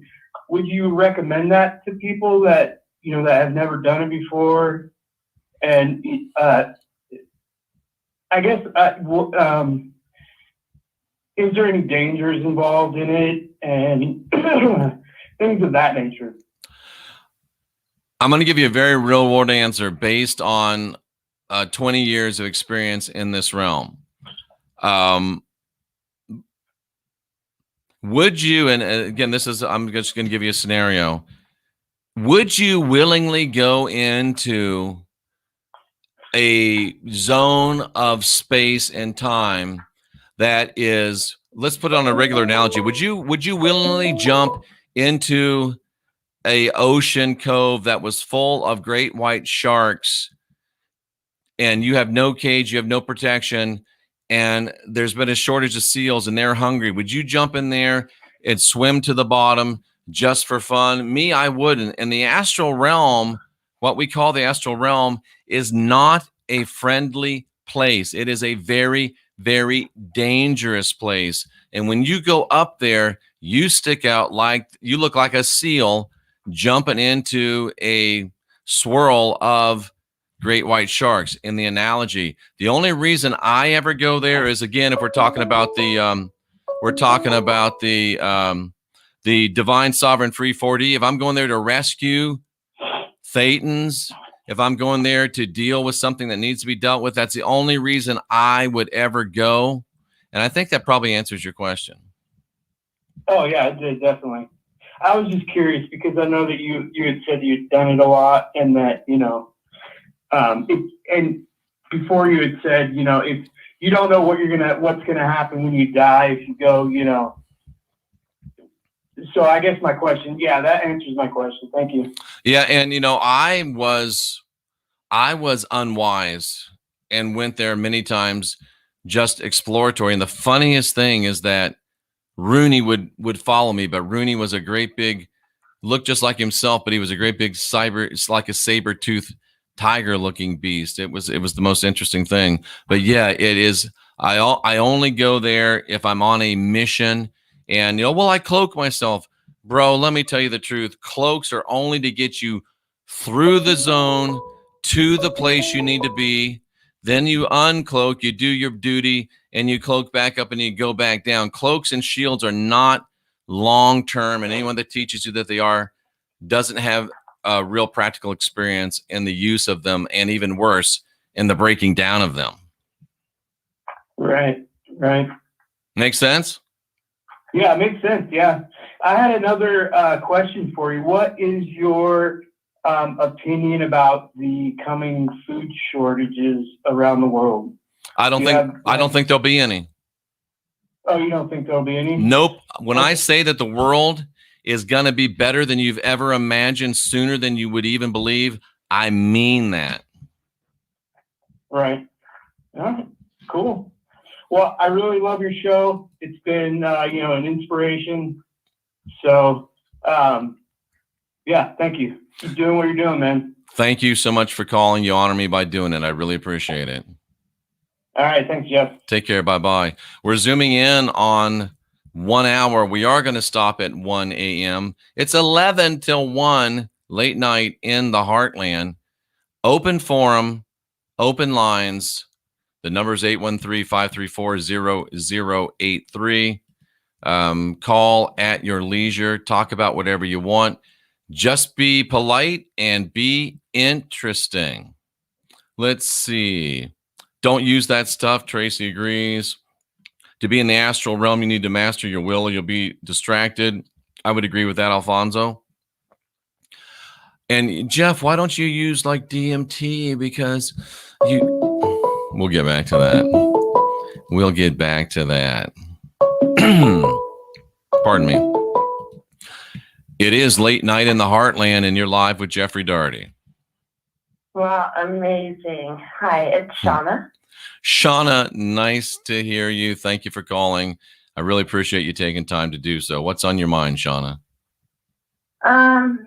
would you recommend that to people that, that have never done it before? And I guess, is there any dangers involved in it and things of that nature? I'm going to give you a very real world answer based on 20 years of experience in this realm. Would you, and again, I'm just going to give you a scenario. Would you willingly go into a zone of space and time that is, let's put it on a regular analogy. Would you willingly jump into a ocean cove that was full of great white sharks and you have no cage, you have no protection, and there's been a shortage of seals and they're hungry? Would you jump in there and swim to the bottom just for fun? Me, I wouldn't. And the astral realm, what we call the astral realm, is not a friendly place. It is a very, very dangerous place. And when you go up there, you stick out like, you look like a seal jumping into a swirl of great white sharks in the analogy. The only reason I ever go there is, again, if we're talking about the divine sovereign free 4D, if I'm going there to rescue thetans, if I'm going there to deal with something that needs to be dealt with, that's the only reason I would ever go. And I think that probably answers your question. Oh yeah, it did, definitely. I was just curious because I know that you had said you'd done it a lot, and that, and before you had said, if you don't know what's gonna happen when you die if you go, So I guess my question, yeah, that answers my question. Thank you. Yeah, and I was unwise and went there many times, just exploratory. And the funniest thing is that Rooney would follow me, but Rooney was a great big, looked just like himself, but he was a great big it's like a saber-toothed tiger-looking beast. It was the most interesting thing. But yeah, it is. I only go there if I'm on a mission. And, I cloak myself. Bro, let me tell you the truth. Cloaks are only to get you through the zone to the place you need to be. Then you uncloak, you do your duty, and you cloak back up and you go back down. Cloaks and shields are not long-term, and anyone that teaches you that they are doesn't have a real practical experience in the use of them, and even worse, in the breaking down of them. Right. Makes sense? Yeah, it makes sense. Yeah. I had another question for you. What is your opinion about the coming food shortages around the world? I don't think there'll be any. Oh, you don't think there'll be any? Nope. When I say that the world is going to be better than you've ever imagined sooner than you would even believe, I mean that. Right. All right. Cool. Well, I really love your show. It's been, an inspiration. So, yeah, thank you. Keep doing what you're doing, man. Thank you so much for calling. You honor me by doing it. I really appreciate it. All right. Thanks, Jeff. Take care. Bye-bye. We're zooming in on 1 hour. We are going to stop at 1 a.m. It's 11 till 1 late night in the Heartland. Open forum, open lines. The number is 813-534-0083. Call at your leisure. Talk about whatever you want. Just be polite and be interesting. Let's see. Don't use that stuff. Tracy agrees. To be in the astral realm, you need to master your will or you'll be distracted. I would agree with that, Alfonso. And Jeff, why don't you use like DMT? Because we'll get back to that. We'll get back to that. Pardon me. It is late night in the Heartland, and you're live with Jeffrey Daugherty. Well, amazing. Hi, it's Shauna. Shauna, nice to hear you. Thank you for calling. I really appreciate you taking time to do so. What's on your mind, Shauna?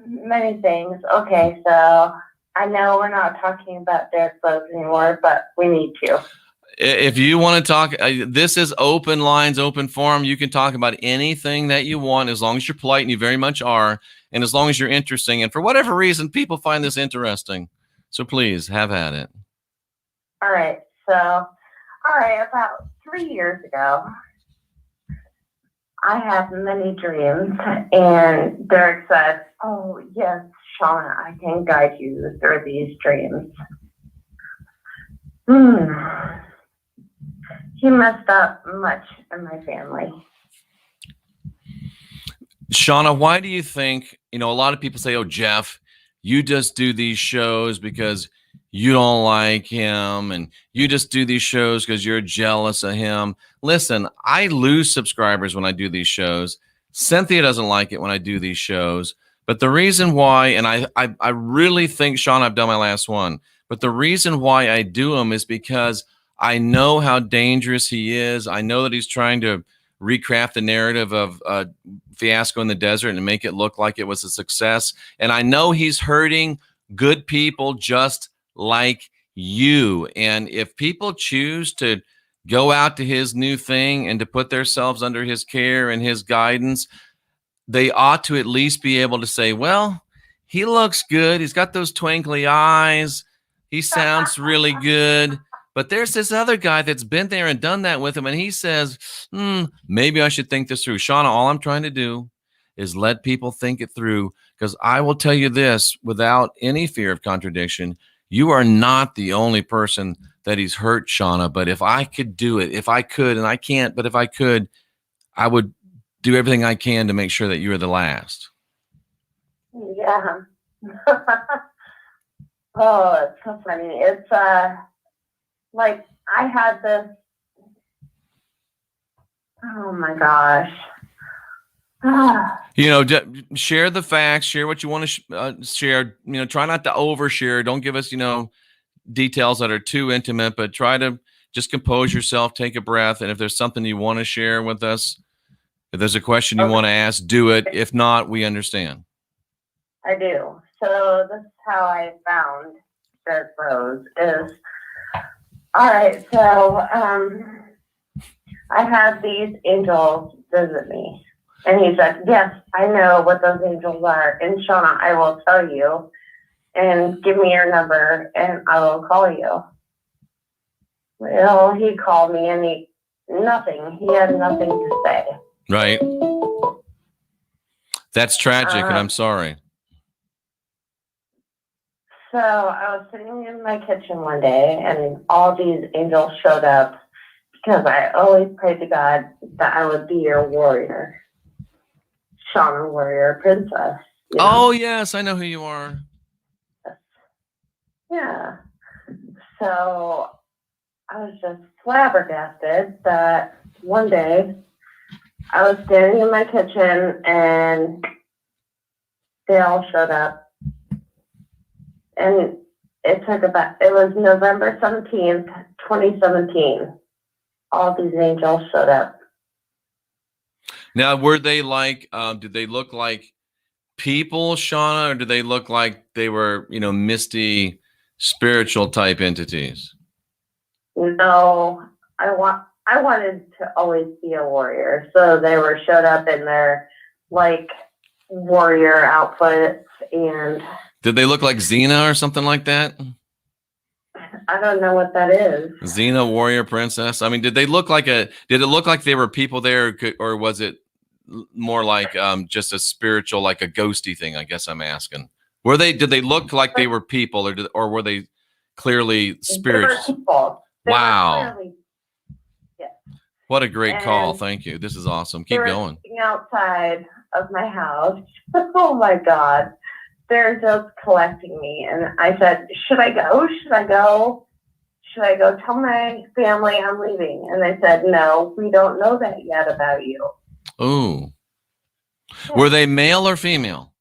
Many things. Okay, so I know we're not talking about their clothes anymore, but we need to. If you want to talk, this is open lines, open forum. You can talk about anything that you want as long as you're polite, and you very much are, and as long as you're interesting. And for whatever reason, people find this interesting. So please have at it. All right, about 3 years ago, I had many dreams, and Derek said, "Oh, yes, Shauna, I can guide you through these dreams." He messed up much in my family. Shauna, why do you think, a lot of people say, "Oh, Jeff, you just do these shows because you don't like him, and you just do these shows because you're jealous of him." Listen, I lose subscribers when I do these shows. Cynthia doesn't like it when I do these shows. But the reason why, and I really think, Sean, I've done my last one, but the reason why I do them is because I know how dangerous he is. I know that he's trying to recraft the narrative of fiasco in the desert and make it look like it was a success. And I know he's hurting good people just like you. And if people choose to go out to his new thing and to put themselves under his care and his guidance, they ought to at least be able to say, well, he looks good. He's got those twinkly eyes. He sounds really good. But there's this other guy that's been there and done that with him, and he says, maybe I should think this through. Shauna, all I'm trying to do is let people think it through, because I will tell you this without any fear of contradiction. You are not the only person that he's hurt, Shauna. But if I could do it, if I could, and I can't, but if I could, I would do everything I can to make sure that you are the last. Yeah. Oh, it's so funny. It's like I had this. Oh my gosh. Share the facts, share what you want to share. Try not to overshare. Don't give us, details that are too intimate, but try to just compose yourself, take a breath. And if there's something you want to share with us, if there's a question you want to ask, do it. If not, we understand. I do. So this is how I found Derek Rose is, all right, so I had these angels visit me. And he said, yes, I know what those angels are. And Shauna, I will tell you, and give me your number and I will call you. Well, he called me and he had nothing to say. Right. That's tragic, and I'm sorry. So I was sitting in my kitchen one day and all these angels showed up because I always prayed to God that I would be your warrior. Shauna, warrior princess. Oh, yes, I know who you are. Yeah. So I was just flabbergasted that one day I was standing in my kitchen and they all showed up. And it was November 17th, 2017. All these angels showed up. Now, were they like, did they look like people, Shauna, or did they look like they were, misty, spiritual type entities? No, I wanted to always be a warrior. So they showed up in their warrior outfits. And did they look like Xena or something like that? I don't know what that is. Xena, warrior princess. I mean, did it look like they were people there, or was it more like just a spiritual, like a ghosty thing? I guess I'm asking. Did they look like they were people, or were they clearly spirits? Wow. Yes. What a great call. Thank you. This is awesome. Keep going. Outside of my house. Oh my God. They're just collecting me. And I said, should I go? Should I go tell my family I'm leaving? And they said, no, we don't know that yet about you. Oh. Yeah. Were they male or female?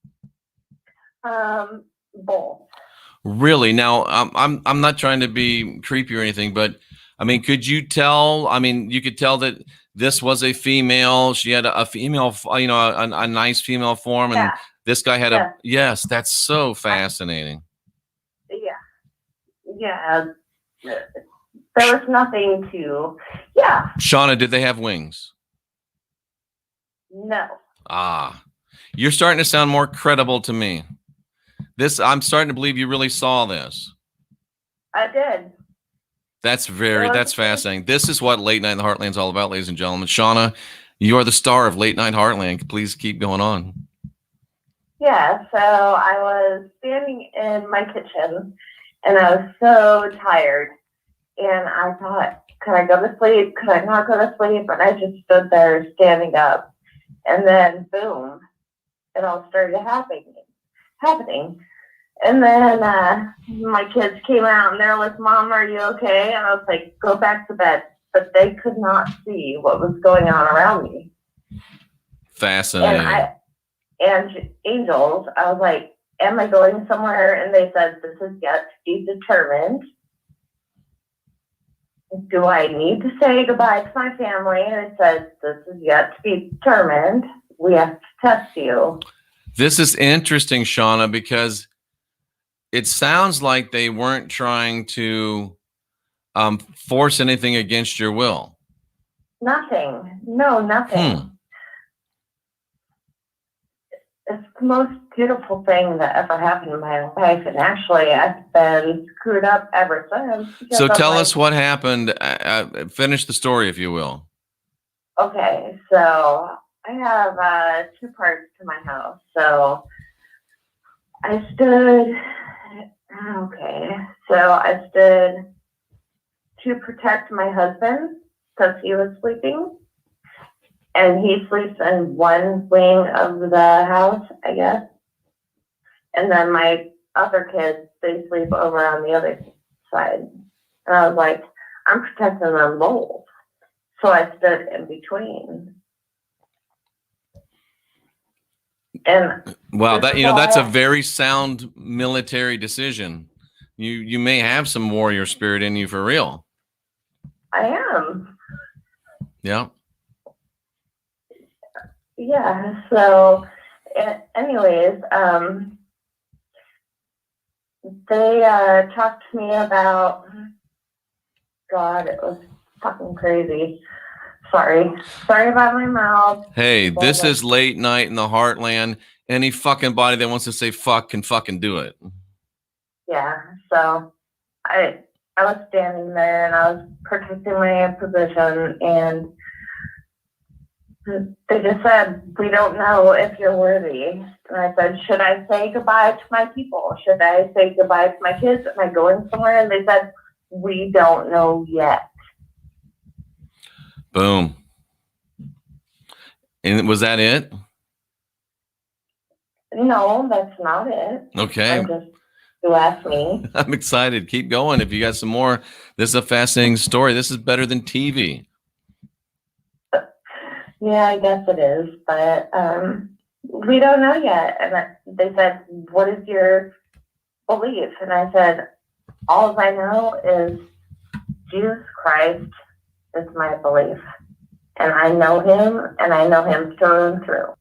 Both. Really? Now, I'm not trying to be creepy or anything, but I mean, could you tell? I mean, you could tell that this was a female. She had a female, a nice female form, and Yeah. this guy had Yeah. yes, that's so fascinating. Yeah. There was nothing to, yeah, Shauna, did they have wings? no. Ah, you're starting to sound more credible to me. I'm starting to believe you really saw this. I did. That's fascinating. This is what Late Night in the Heartland is all about, ladies and gentlemen. Shauna, you are the star of Late Night Heartland. Please keep going on. Yeah, so I was standing in my kitchen and I was so tired. And I thought, could I go to sleep? Could I not go to sleep? And I just stood there standing up. And then, boom, it all started happening. And then my kids came out and they're like, Mom, are you okay? And I was like, go back to bed. But they could not see what was going on around me. Fascinating. And angels, I was like, am I going somewhere? And they said, this is yet to be determined. Do I need to say goodbye to my family? And it says, this is yet to be determined. We have to test you. This is interesting, Shauna, because it sounds like they weren't trying to force anything against your will. Nothing. No, nothing. It's the most beautiful thing that ever happened in my life. And actually, I've been screwed up ever since. So tell us what happened. Finish the story, if you will. Okay, so I have 2 parts to my house. So I stood to protect my husband because he was sleeping. And he sleeps in one wing of the house, I guess. And then my other kids, they sleep over on the other side. And I was like, I'm protecting them both. So I stood in between. And wow, that's a very sound military decision. You may have some warrior spirit in you for real. I am. Yeah. Yeah, so anyways, they talked to me about, God, it was fucking crazy. Sorry about my mouth. Hey, this is Late Night in the Heartland. Any fucking body that wants to say fuck can fucking do it. Yeah, so I was standing there and I was protecting my position, and they just said, we don't know if you're worthy. And I said, should I say goodbye to my people? Should I say goodbye to my kids? Am I going somewhere? And they said, we don't know yet. Boom. And was that it? No, that's not it. Okay. You asked me. I'm excited. Keep going. If you got some more, this is a fascinating story. This is better than TV. Yeah, I guess it is, but we don't know yet. And they said, what is your belief? And I said, all I know is Jesus Christ is my belief. And I know him, and I know him through and through.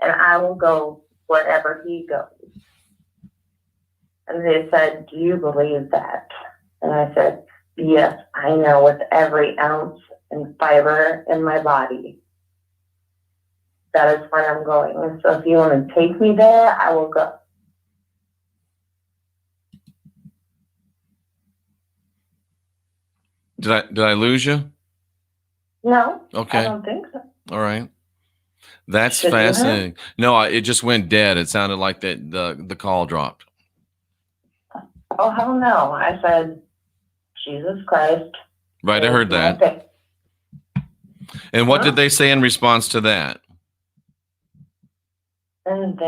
And I will go wherever he goes. And they said, do you believe that? And I said, yes, I know with every ounce and fiber in my body. That is where I'm going. So if you want to take me there, I will go. Did I lose you? No. Okay. I don't think so. All right. That's Should fascinating. No, it just went dead. It sounded like the call dropped. Oh, hell no. I said, Jesus Christ. Right, I heard that. Okay. And what did they say in response to that? And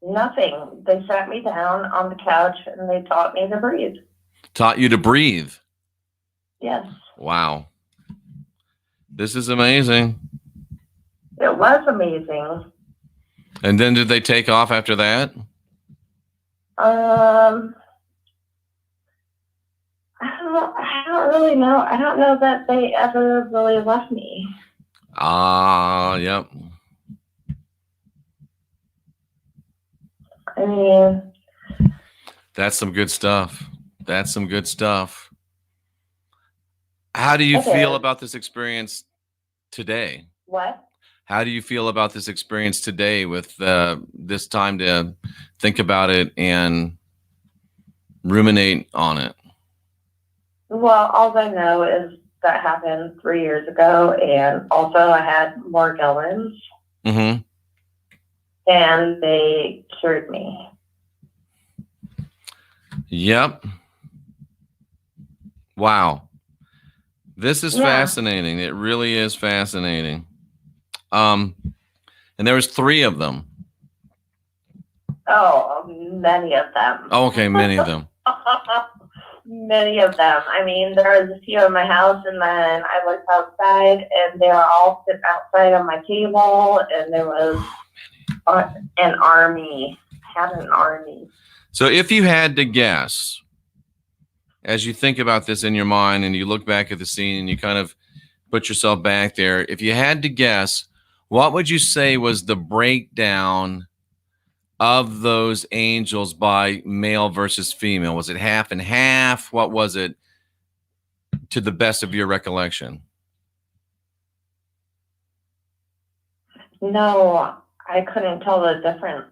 nothing. They sat me down on the couch and they taught me to breathe. Taught you to breathe. Yes. Wow. This is amazing. It was amazing. And then did they take off after that? I don't I don't really know. I don't know that they ever really left me. Yep. I mean, That's some good stuff. That's some good stuff. How do you It feel is. about this experience today? what? How do you feel about this experience today with this time to think about it and ruminate on it? Well, all I know is that happened 3 years ago, and also I had more Morgellons, Mm-hmm. and they cured me. Yep. Wow. This is Yeah. fascinating. It really is fascinating. And there was 3 of them. Oh, many of them. Oh, okay, many of them. Many of them. I mean, there was a few in my house, and then I looked outside, and they were all sitting outside on my table, and there was an army. Had an army. So if you had to guess, as you think about this in your mind and you look back at the scene and you kind of put yourself back there, if you had to guess, what would you say was the breakdown of those angels by male versus female? Was it half and half? What was it, to the best of your recollection? No, I couldn't tell the difference.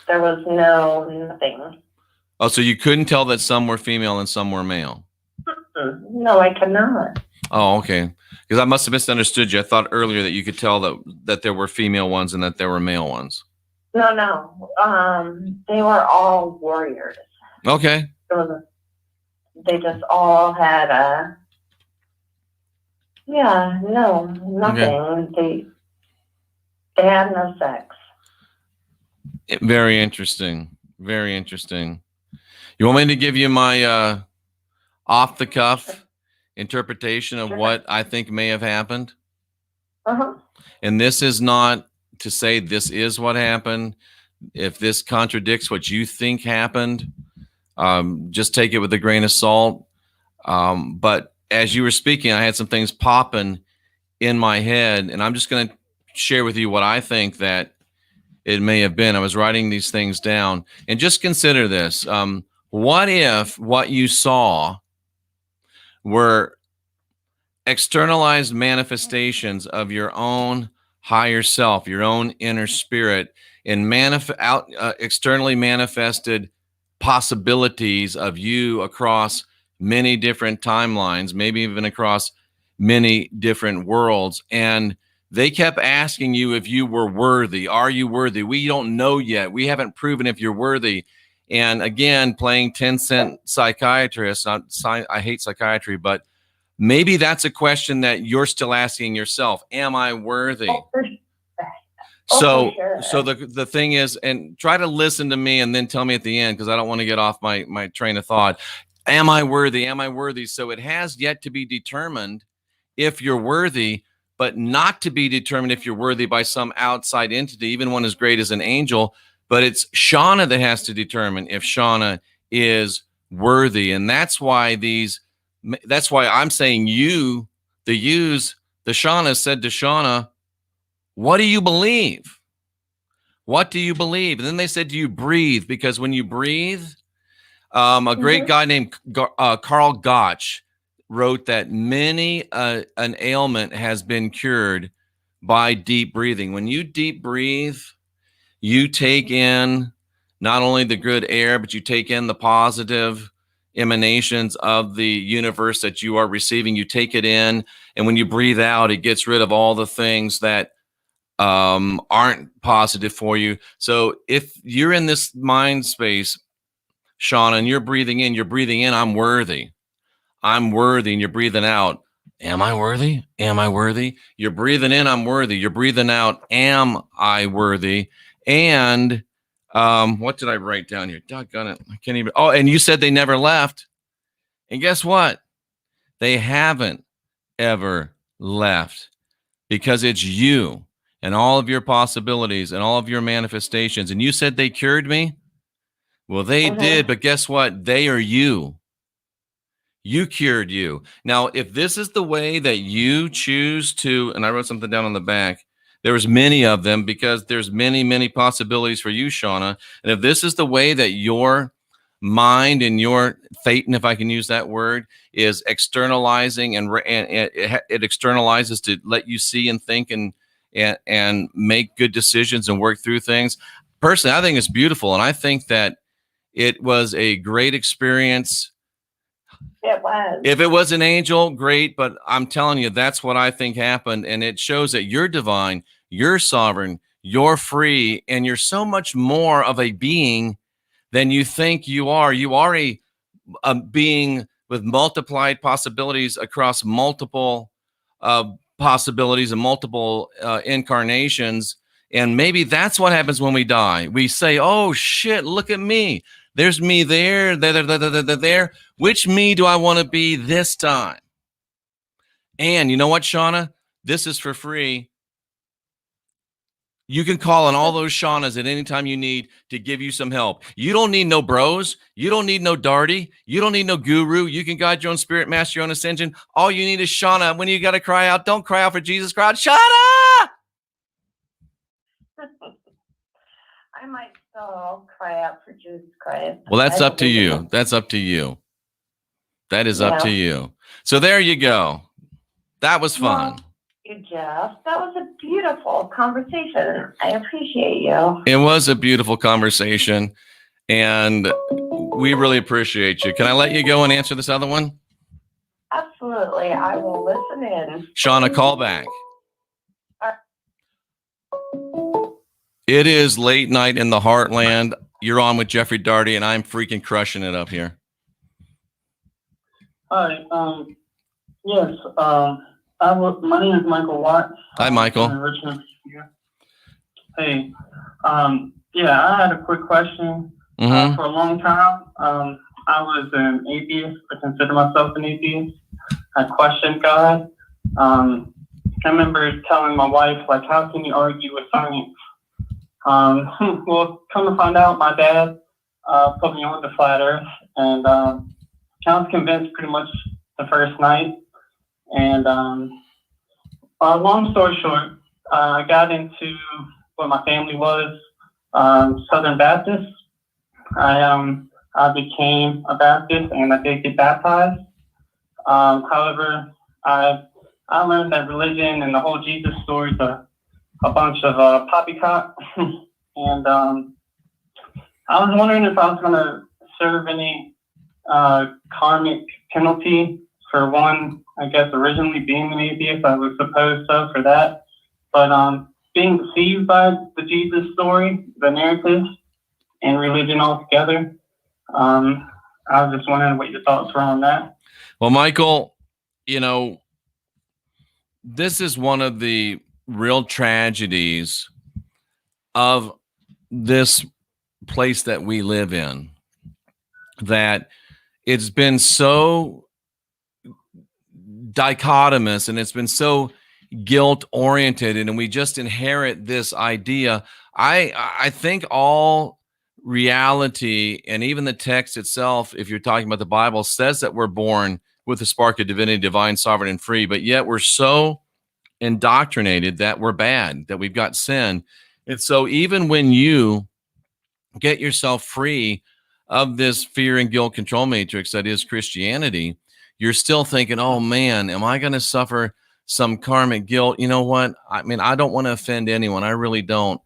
There was nothing. Oh, so you couldn't tell that some were female and some were male? No, I cannot. Oh, okay. Because I must have misunderstood you. I thought earlier that you could tell that there were female ones and that there were male ones. No. They were all warriors. Okay. They just all had nothing. They had no sex. Very interesting. Very interesting. You want me to give you my off the cuff interpretation of what I think may have happened? Uh-huh. And this is not to say this is what happened. If this contradicts what you think happened, just take it with a grain of salt. But as you were speaking, I had some things popping in my head, and I'm just going to share with you what I think that it may have been. I was writing these things down, and just consider this. What if what you saw were externalized manifestations of your own higher self, your own inner spirit, and externally manifested possibilities of you across many different timelines, maybe even across many different worlds. And they kept asking you if you were worthy. Are you worthy? We don't know yet. We haven't proven if you're worthy. And again, playing 10-cent psychiatrist, I hate psychiatry, but maybe that's a question that you're still asking yourself. Am I worthy? So the thing is, and try to listen to me and then tell me at the end, because I don't want to get off my train of thought. Am I worthy? Am I worthy? So it has yet to be determined if you're worthy, but not to be determined if you're worthy by some outside entity, even one as great as an angel. But it's Shauna that has to determine if Shauna is worthy. And that's why I'm saying the Shauna said to Shauna, what do you believe? What do you believe? And then they said, do you breathe? Because when you breathe, a great guy named Carl Gotch wrote that many an ailment has been cured by deep breathing. When you deep breathe, you take in not only the good air, but you take in the positive emanations of the universe that you are receiving. You take it in, and when you breathe out, it gets rid of all the things that aren't positive for you. So if you're in this mind space, Shauna, and you're breathing in, I'm worthy. I'm worthy. And you're breathing out, am I worthy? Am I worthy? You're breathing in, I'm worthy. You're breathing out, am I worthy? And what did I write down here? Doggone it. I can't even. Oh, and you said they never left. And guess what? They haven't ever left, because it's you and all of your possibilities and all of your manifestations. And you said they cured me. Well, they did, but guess what? They are you. you cured you. Now, if this is the way that you choose to, and I wrote something down on the back, there was many of them because there's many, many possibilities for you, Shauna. And if this is the way that your mind and your Thetan, if I can use that word, is externalizing and it externalizes to let you see and think and make good decisions and work through things. Personally, I think it's beautiful. And I think that it was a great experience. It was. If it was an angel, great. But I'm telling you, that's what I think happened. And it shows that you're divine, you're sovereign, you're free, and you're so much more of a being than you think you are. You are a being with multiplied possibilities across multiple possibilities and multiple incarnations. And maybe that's what happens when we die. We say, oh, shit, look at me. There's me there. Which me do I want to be this time? And you know what, Shauna? This is for free. You can call on all those Shaunas at any time you need to give you some help. You don't need no bros. You don't need no Daugherty. You don't need no guru. You can guide your own spirit, master your own ascension. All you need is Shauna. When you got to cry out, don't cry out for Jesus, cry out, Shauna! I might still cry out for Jesus Christ. Well, that's up to you. That's up to you. That is up to you. So there you go. That was fun. Well, you, Jeff. That was a beautiful conversation. I appreciate you. It was a beautiful conversation, and we really appreciate you. Can I let you go and answer this other one? Absolutely. I will listen in. Shauna, call back. It is late night in the Heartland. You're on with Jeffrey Daugherty, and I'm freaking crushing it up here. Hi. Yes. My name is Michael Watts. Hi, Michael. I'm in Richmond, Virginia. Hey. Yeah, I had a quick question. For a long time, I was an atheist. I consider myself an atheist. I questioned God. I remember telling my wife, like, how can you argue with science? Well, come to find out, my dad put me on the flat Earth, and I was convinced pretty much the first night. And long story short, I got into what my family was, Southern Baptist. I became a Baptist, and I did get baptized. However, I learned that religion and the whole Jesus story is a bunch of poppycock. And I was wondering if I was going to serve any karmic penalty for one, I guess, originally being an atheist. I was supposed so for that. But being deceived by the Jesus story, the narrative, and religion altogether, I was just wondering what your thoughts were on that. Well, Michael, you know, this is one of the real tragedies of this place that we live in, that it's been so dichotomous and it's been so guilt oriented, and we just inherit this idea. I think all reality and even the text itself, if you're talking about the Bible, says that we're born with a spark of divinity, divine, sovereign, and free, but yet we're so indoctrinated that we're bad, that we've got sin. And so even when you get yourself free of this fear and guilt control matrix that is Christianity, you're still thinking, oh man, am I going to suffer some karmic guilt? You know what? I mean, I don't want to offend anyone. I really don't.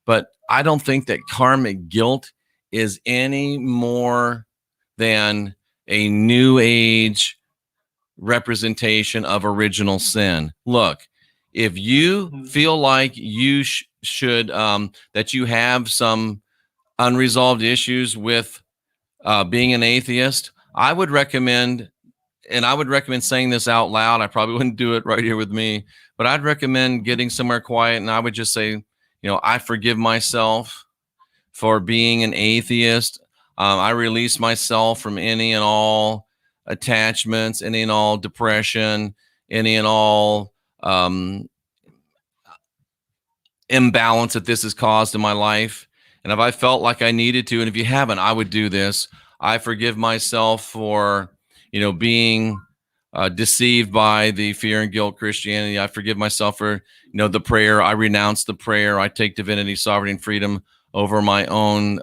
But I don't think that karmic guilt is any more than a new age representation of original sin. Look, if you feel like you should, that you have some unresolved issues with being an atheist, I would recommend, and I would recommend saying this out loud. I probably wouldn't do it right here with me, but I'd recommend getting somewhere quiet, and I would just say, you know, I forgive myself for being an atheist. I release myself from any and all attachments, any and all depression, any and all imbalance that this has caused in my life. And if I felt like I needed to, and if you haven't, I would do this. I forgive myself for being deceived by the fear and guilt Christianity. I forgive myself for, the prayer. I renounce the prayer. I take divinity, sovereignty, and freedom over my own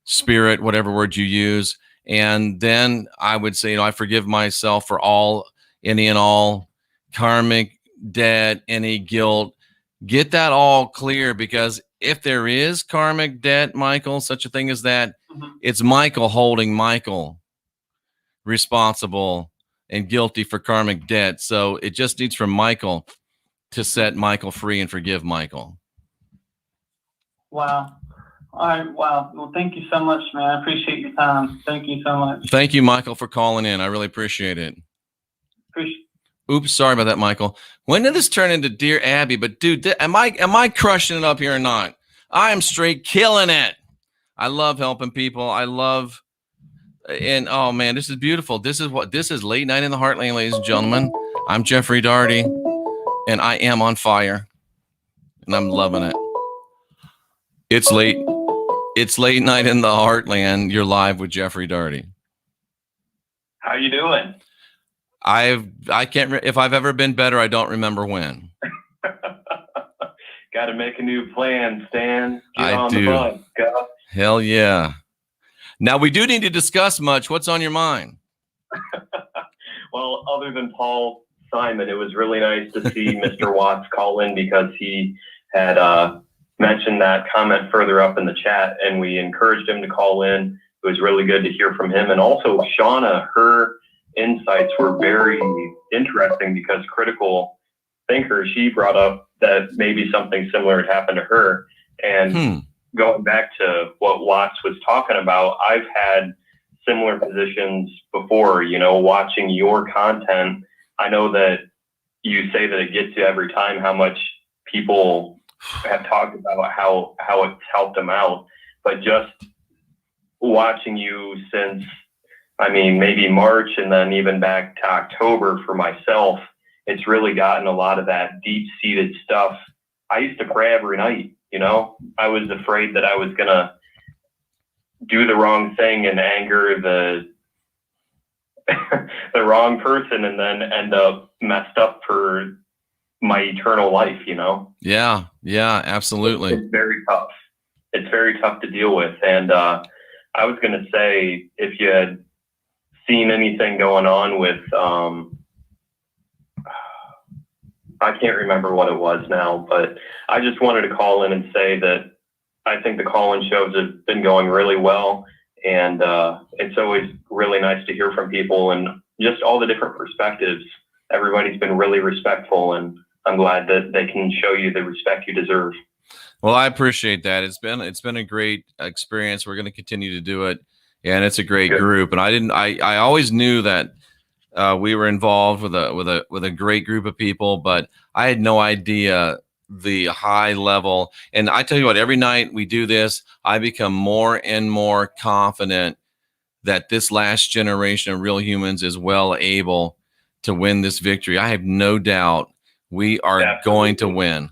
spirit, whatever word you use. And then I would say, I forgive myself for any and all karmic debt, any guilt. Get that all clear, because if there is karmic debt, Michael, such a thing as that, it's Michael holding Michael responsible and guilty for karmic debt. So it just needs for Michael to set Michael free and forgive Michael. Wow. All right. Wow. Well, thank you so much, man. I appreciate your time. Thank you so much. Thank you, Michael, for calling in. I really appreciate it. Oops, sorry about that, Michael. When did this turn into Dear Abby? But dude, am I crushing it up here or not? I am straight killing it. I love helping people. I love, and oh man, this is beautiful. This is Late Night in the Heartland, ladies and gentlemen. I'm Jeffrey Daugherty, and I am on fire, and I'm loving it. It's late night in the Heartland. You're live with Jeffrey Daugherty. How you doing? I can't. If I've ever been better, I don't remember when. Got to make a new plan, Stan. I on do. The bus. Go. Hell yeah. Now we do need to discuss much. What's on your mind? Well, other than Paul Simon, it was really nice to see Mr. Watts call in, because he had mentioned that comment further up in the chat, and we encouraged him to call in. It was really good to hear from him. And also Shauna, her insights were very interesting, because critical thinker, she brought up that maybe something similar had happened to her. And going back to what Watts was talking about, I've had similar positions before, watching your content. I know that you say that it gets you every time how much people have talked about how it's helped them out, but just watching you since, maybe March, and then even back to October for myself, it's really gotten a lot of that deep-seated stuff. I used to pray every night, I was afraid that I was going to do the wrong thing and anger the wrong person, and then end up messed up for my eternal life, Yeah, absolutely. It's very tough. It's very tough to deal with. And I was going to say, if you had seen anything going on with, I can't remember what it was now, but I just wanted to call in and say that I think the call-in shows have been going really well. And it's always really nice to hear from people and just all the different perspectives. Everybody's been really respectful, and I'm glad that they can show you the respect you deserve. Well, I appreciate that. It's been a great experience. We're going to continue to do it, and it's a great group. And I always knew that we were involved with a great group of people, but I had no idea the high level. And I tell you what, every night we do this, I become more and more confident that this last generation of real humans is well able to win this victory. I have no doubt we are going to win.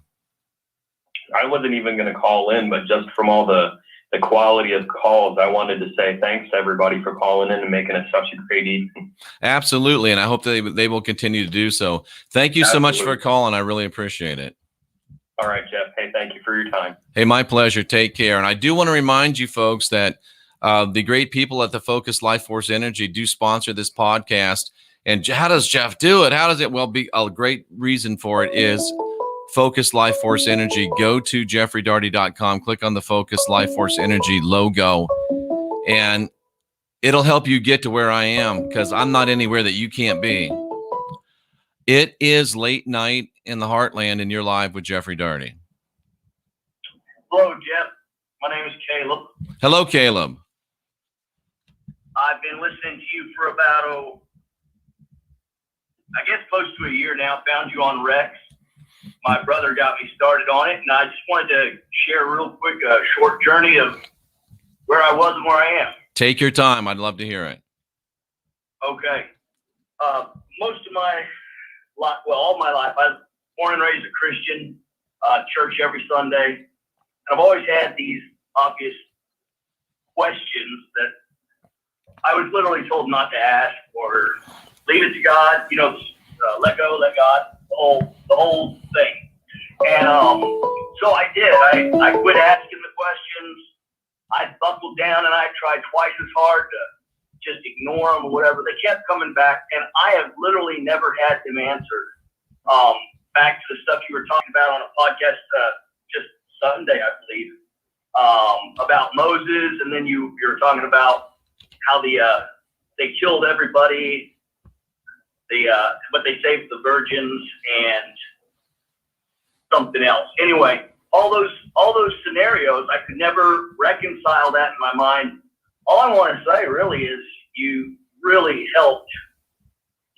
I wasn't even going to call in, but just from all the quality of calls, I wanted to say thanks to everybody for calling in and making it such a great evening. Absolutely. And I hope they will continue to do so. Thank you so much for calling. I really appreciate it. All right, Jeff. Hey, thank you for your time. Hey, my pleasure. Take care. And I do want to remind you folks that the great people at the Focus Life Force Energy do sponsor this podcast. And how does Jeff do it? How does it? Well, be a great reason for it is Focus Life Force Energy. Go to jeffreydaugherty.com, click on the Focus Life Force Energy logo, and it'll help you get to where I am, because I'm not anywhere that you can't be. It is Late Night in the Heartland, and you're live with Jeffrey Daugherty. Hello, Jeff. My name is Caleb. Hello, Caleb. I've been listening to you for about, I guess close to a year now. Found you on Rex. My brother got me started on it, and I just wanted to share real quick a short journey of where I was and where I am. Take your time. I'd love to hear it. Okay. Most of my life, all my life, I was born and raised a Christian, church every Sunday. And I've always had these obvious questions that I was literally told not to ask or leave it to God, let go, let God, the whole thing. And so I did. I quit asking the questions. I buckled down and I tried twice as hard to just ignore them or whatever. They kept coming back, and I have literally never had them answered. Back to the stuff you were talking about on a podcast just Sunday, I believe, about Moses, and then you were talking about how they killed everybody, but they saved the virgins and something else. Anyway, all those scenarios, I could never reconcile that in my mind. All I want to say really is you really helped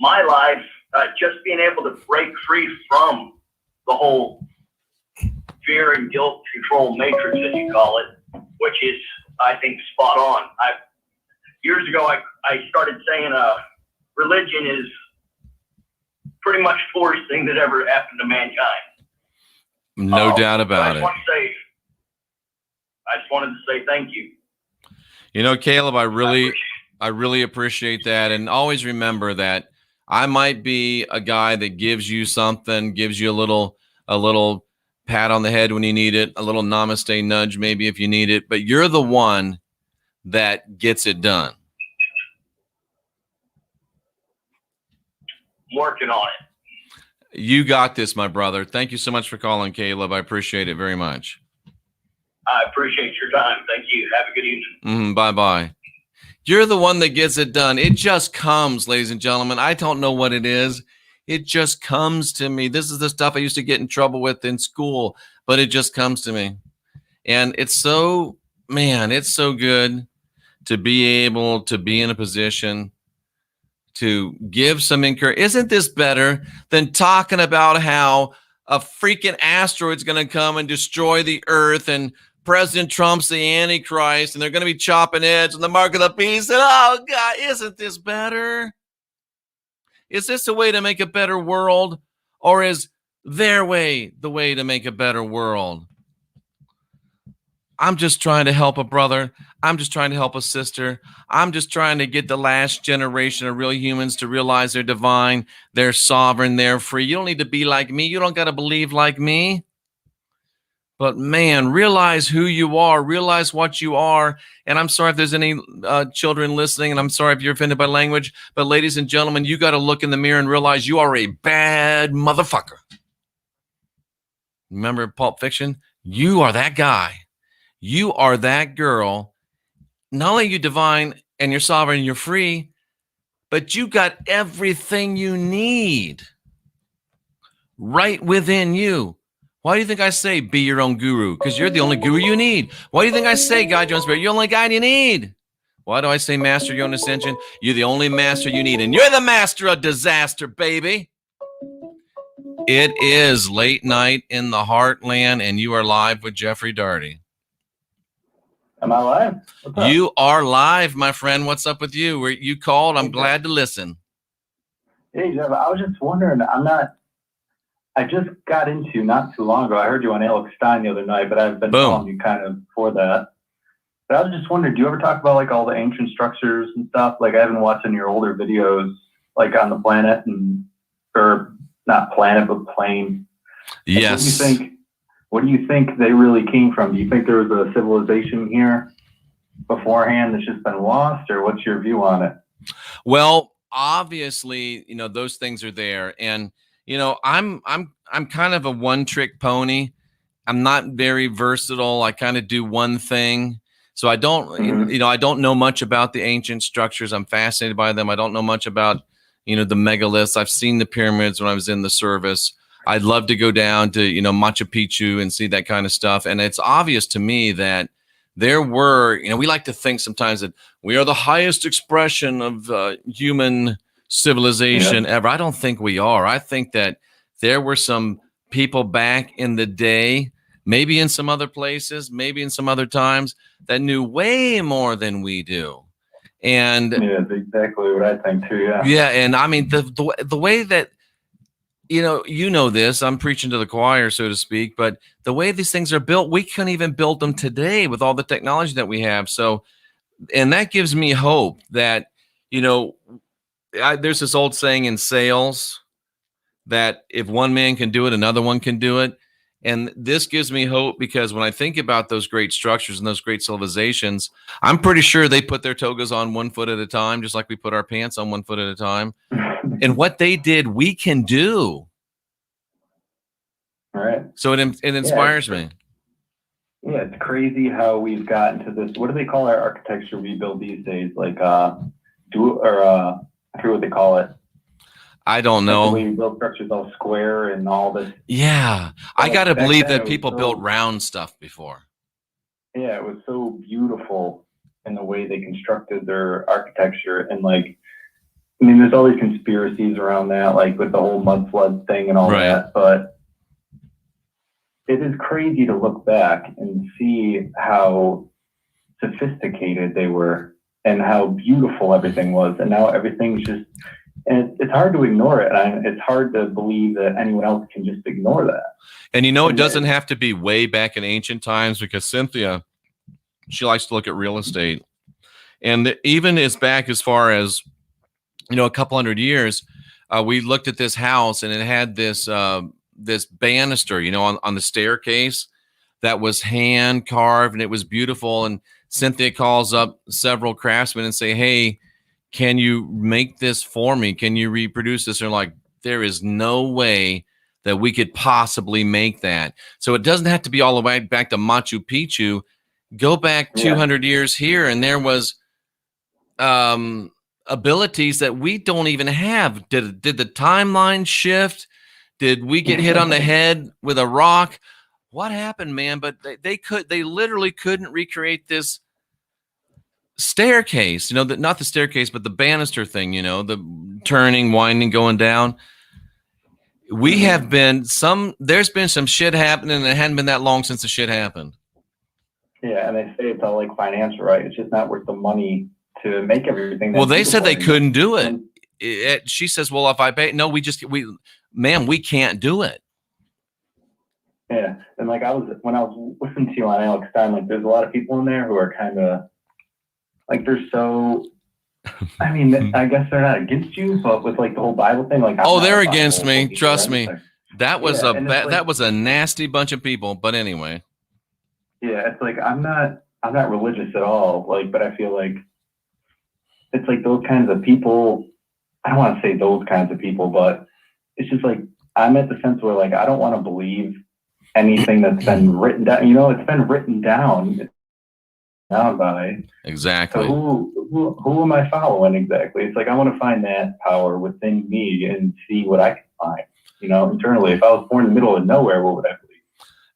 my life, just being able to break free from the whole fear and guilt control matrix, as you call it, which is, I think, spot on. Years ago, I started saying religion is pretty much the worst thing that ever happened to mankind. No doubt about it. I just wanted to say thank you. Caleb, I really appreciate that. And always remember that I might be a guy that gives you something, gives you a little pat on the head when you need it, a little namaste nudge maybe if you need it, but you're the one that gets it done. I'm working on it. You got this, my brother. Thank you so much for calling, Caleb. I appreciate it very much. I appreciate your time. Thank you. Have a good evening. Bye-bye. You're the one that gets it done. It just comes, ladies and gentlemen. I don't know what it is. It just comes to me. This is the stuff I used to get in trouble with in school, but it just comes to me. And it's so good to be able to be in a position to give some encouragement. Isn't this better than talking about how a freaking asteroid's going to come and destroy the earth and President Trump's the Antichrist and they're going to be chopping heads on the mark of the beast? And oh God, isn't this better? Is this a way to make a better world, or is their way the way to make a better world? I'm just trying to help a brother. I'm just trying to help a sister. I'm just trying to get the last generation of real humans to realize they're divine, they're sovereign, they're free. You don't need to be like me. You don't got to believe like me. But man, realize who you are. Realize what you are. And I'm sorry if there's any children listening, and I'm sorry if you're offended by language. But ladies and gentlemen, you got to look in the mirror and realize you are a bad motherfucker. Remember Pulp Fiction? You are that guy. You are that girl. Not only are you divine and you're sovereign and you're free, but you got everything you need right within you. Why do you think I say be your own guru? Because you're the only guru you need. Why do you think I say guide your own spirit? You're the only guide you need. Why do I say master your own ascension? You're the only master you need. And you're the master of disaster, baby. It is late night in the Heartland, and you are live with Jeffrey Daugherty. Am I live? You are live, my friend. What's up with you? You called. I'm glad to listen. Hey, Jeff, I was just wondering, I just got into not too long ago. I heard you on Alex Stein the other night, but I've been following you kind of for that. But I was just wondering, do you ever talk about like all the ancient structures and stuff? Like I haven't watched any of your older videos, like on the planet or not planet, but plane. Yes. What do you think they really came from? Do you think there was a civilization here beforehand that's just been lost, or what's your view on it? Well, obviously, those things are there, and I'm kind of a one-trick pony. I'm not very versatile. I kind of do one thing, so I don't, I don't know much about the ancient structures. I'm fascinated by them. I don't know much about, the megaliths. I've seen the pyramids when I was in the service. I'd love to go down to, Machu Picchu and see that kind of stuff. And it's obvious to me that there were, we like to think sometimes that we are the highest expression of human civilization ever. I don't think we are. I think that there were some people back in the day, maybe in some other places, maybe in some other times, that knew way more than we do. And yeah, that's exactly what I think too. Yeah. Yeah. And I mean, the way that, this, I'm preaching to the choir, so to speak, but the way these things are built, we couldn't even build them today with all the technology that we have. So And that gives me hope that, you know, there's this old saying in sales that if one man can do it, another one can do it. And this gives me hope because when I think about those great structures and those great civilizations, I'm pretty sure they put their togas on 1 foot at a time, just like we put our pants on 1 foot at a time. And what they did, we can do. Right. So it inspires me. Yeah, it's crazy how we've gotten to this. What do they call our architecture we build these days? Like I forget what they call it. I don't know. Like the way we build structures all square and all this. Yeah. But I got to back believe then that people built round stuff before. Yeah, it was so beautiful in the way they constructed their architecture. And like, I mean, there's all these conspiracies around that, like with the whole mud flood thing and all that. But it is crazy to look back and see how sophisticated they were and how beautiful everything was. And now everything's just, and it's hard to ignore it. And it's hard to believe that anyone else can just ignore that. And you know, it doesn't have to be way back in ancient times because Cynthia, she likes to look at real estate. And even as back as far as, you know, a couple hundred years, we looked at this house and it had this, this banister, you know, on the staircase that was hand carved and it was beautiful. And Cynthia calls up several craftsmen and say, hey, can you make this for me? Can you reproduce this? They're like, there is no way that we could possibly make that. So it doesn't have to be all the way back to Machu Picchu. Go back 200 years here and there was abilities that we don't even have. Did the timeline shift? Did we get hit on the head with a rock? What happened, man? But they literally couldn't recreate this staircase, you know, not the staircase, but the banister thing, you know, the turning, winding, going down. We have been there's been some shit happening and it hadn't been that long since the shit happened. Yeah. And they say it's all like financial, right? It's just not worth the money to make everything. Well, they said they couldn't do it. She says, well, if I pay, no, we can't do it. Yeah. And like when I was listening to you on Alex Stein, like there's a lot of people in there who are kind of like, they're so, I mean, I guess they're not against you, but with like the whole Bible thing, like, they're against me. Trust me. That was that was a nasty bunch of people. But anyway. Yeah. It's like, I'm not religious at all. Like, but I feel like it's like those kinds of people, I don't want to say those kinds of people, but it's just like, I'm at the sense where like, I don't want to believe anything that's been written down, you know, it's been written down by. Exactly. So who am I following exactly? It's like, I want to find that power within me and see what I can find, you know, internally. If I was born in the middle of nowhere, what would I believe?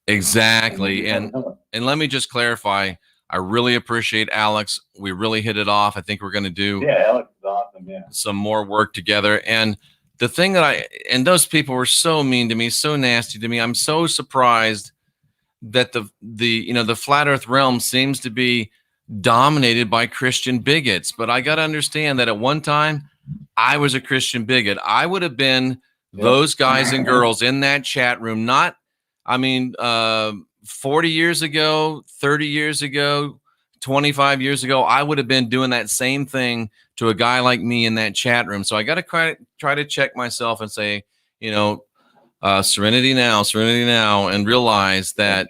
Exactly. And let me just clarify, I really appreciate Alex. We really hit it off. I think we're going to do Alex is awesome. Yeah. Some more work together. And the thing that those people were so mean to me, so nasty to me. I'm so surprised that the flat earth realm seems to be dominated by Christian bigots. But I got to understand that at one time I was a Christian bigot. I would have been those guys and girls in that chat room. 40 years ago, 30 years ago, 25 years ago, I would have been doing that same thing to a guy like me in that chat room. So I got to try to check myself and say, you know, serenity now, and realize that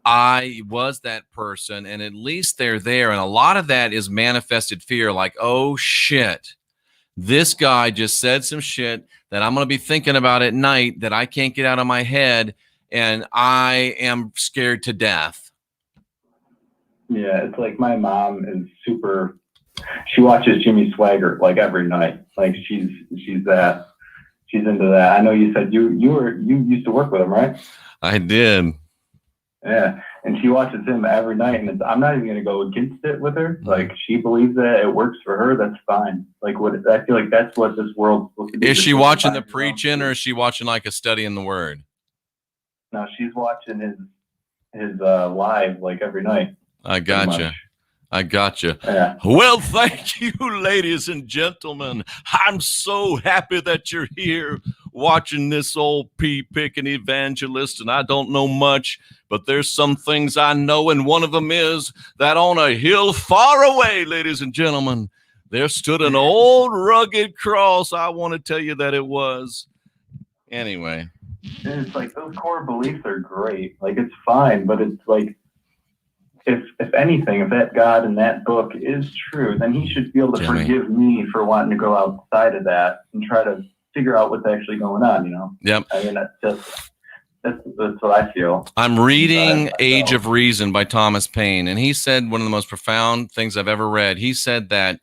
I was that person, and at least they're there. And a lot of that is manifested fear, like, oh shit, this guy just said some shit that I'm going to be thinking about at night that I can't get out of my head, and I am scared to death. Yeah, it's like my mom is she watches Jimmy Swaggart like every night. Like she's into that. I know you said you used to work with him, right? I did. Yeah, and she watches him every night, and I'm not even going to go against it with her. Like, she believes that it works for her. That's fine. Like, I feel like that's what this world's supposed to be. Is she watching the preaching, or is she watching like a study in the Word? No, she's watching his live like every night. I gotcha. Yeah. Well, thank you, ladies and gentlemen. I'm so happy that you're here. watching this old pea-picking evangelist, and I don't know much, but there's some things I know, and one of them is that on a hill far away, ladies and gentlemen, there stood an old rugged cross. I want to tell you that it was. Anyway. And it's like those core beliefs are great. Like it's fine, but it's like if anything, if that God in that book is true, then he should be able to forgive me for wanting to go outside of that and try to figure out what's actually going on, you know? Yep. I mean, that's what I feel. I'm reading Age of Reason by Thomas Paine, and he said one of the most profound things I've ever read. He said that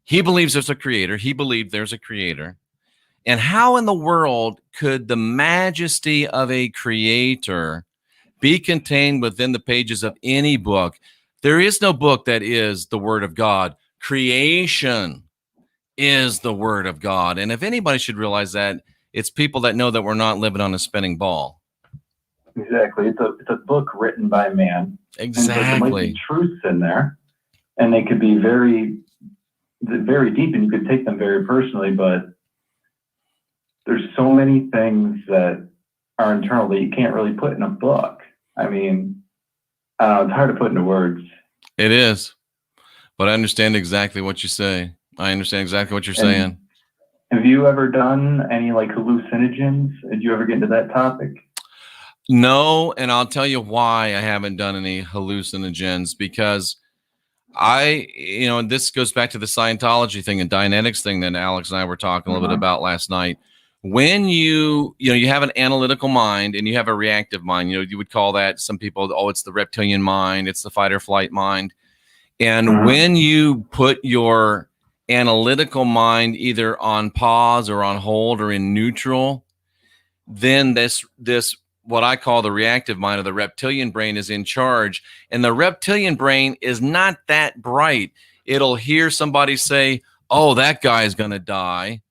he believes there's a creator. He believed there's a creator. And how in the world could the majesty of a creator be contained within the pages of any book? There is no book that is the word of God. Creation is the word of God. And if anybody should realize that, it's people that know that we're not living on a spinning ball. Exactly. It's a book written by man. Exactly. And so there might be truths in there, and they could be very, very deep, and you could take them very personally, but there's so many things that are internal that you can't really put in a book. I mean, I don't know, it's hard to put into words. It is, but I understand exactly what you say. I understand exactly what you're saying. Have you ever done any like hallucinogens? Did you ever get into that topic? No, and I'll tell you why I haven't done any hallucinogens, because this goes back to the Scientology thing and Dianetics thing that Alex and I were talking a little bit about last night. When you have an analytical mind and you have a reactive mind, you would call that, some people, it's the reptilian mind, it's the fight or flight mind. And when you put your analytical mind either on pause or on hold or in neutral, then this what I call the reactive mind, or the reptilian brain, is in charge. And the reptilian brain is not that bright. It'll hear somebody say, oh, that guy's going to die.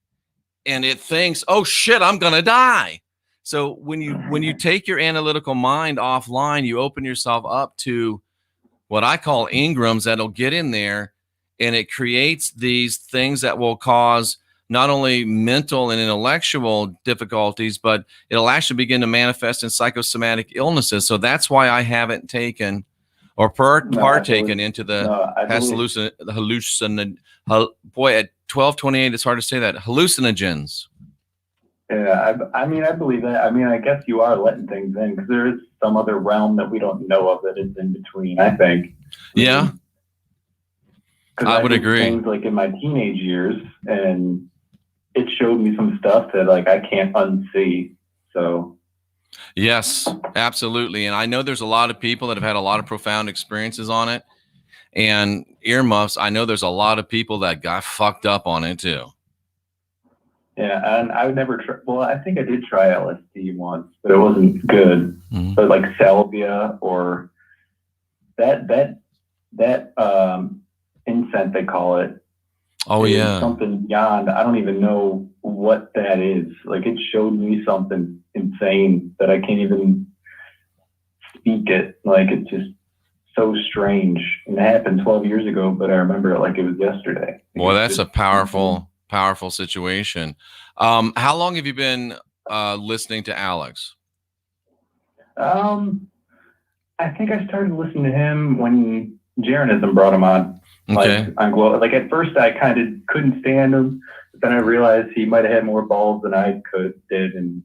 And it thinks, oh, shit, I'm going to die. So when you take your analytical mind offline, you open yourself up to what I call engrams that'll get in there, and it creates these things that will cause not only mental and intellectual difficulties, but it'll actually begin to manifest in psychosomatic illnesses. So that's why I haven't taken or partaken into the boy, at 12:28, it's hard to say that, hallucinogens. Yeah, I mean, I believe that. I mean, I guess you are letting things in, because there is some other realm that we don't know of that is in between, I think. Yeah. I would agree. Things like in my teenage years, and it showed me some stuff that like I can't unsee. So yes, absolutely. And I know there's a lot of people that have had a lot of profound experiences on it. And earmuffs, I know there's a lot of people that got fucked up on it too. Yeah, and I would never try. Well, I think I did try LSD once, but it wasn't good. But like salvia or that incense, they call it. Oh yeah, something beyond. I don't even know what that is. Like, it showed me something insane that I can't even speak it. Like, it's just so strange. And it happened 12 years ago, but I remember it like it was yesterday. Boy, that's a powerful situation. How long have you been listening to Alex? I think I started listening to him when Jeranism brought him on. Okay. Like at first I kind of couldn't stand him, but then I realized he might have had more balls than I did, and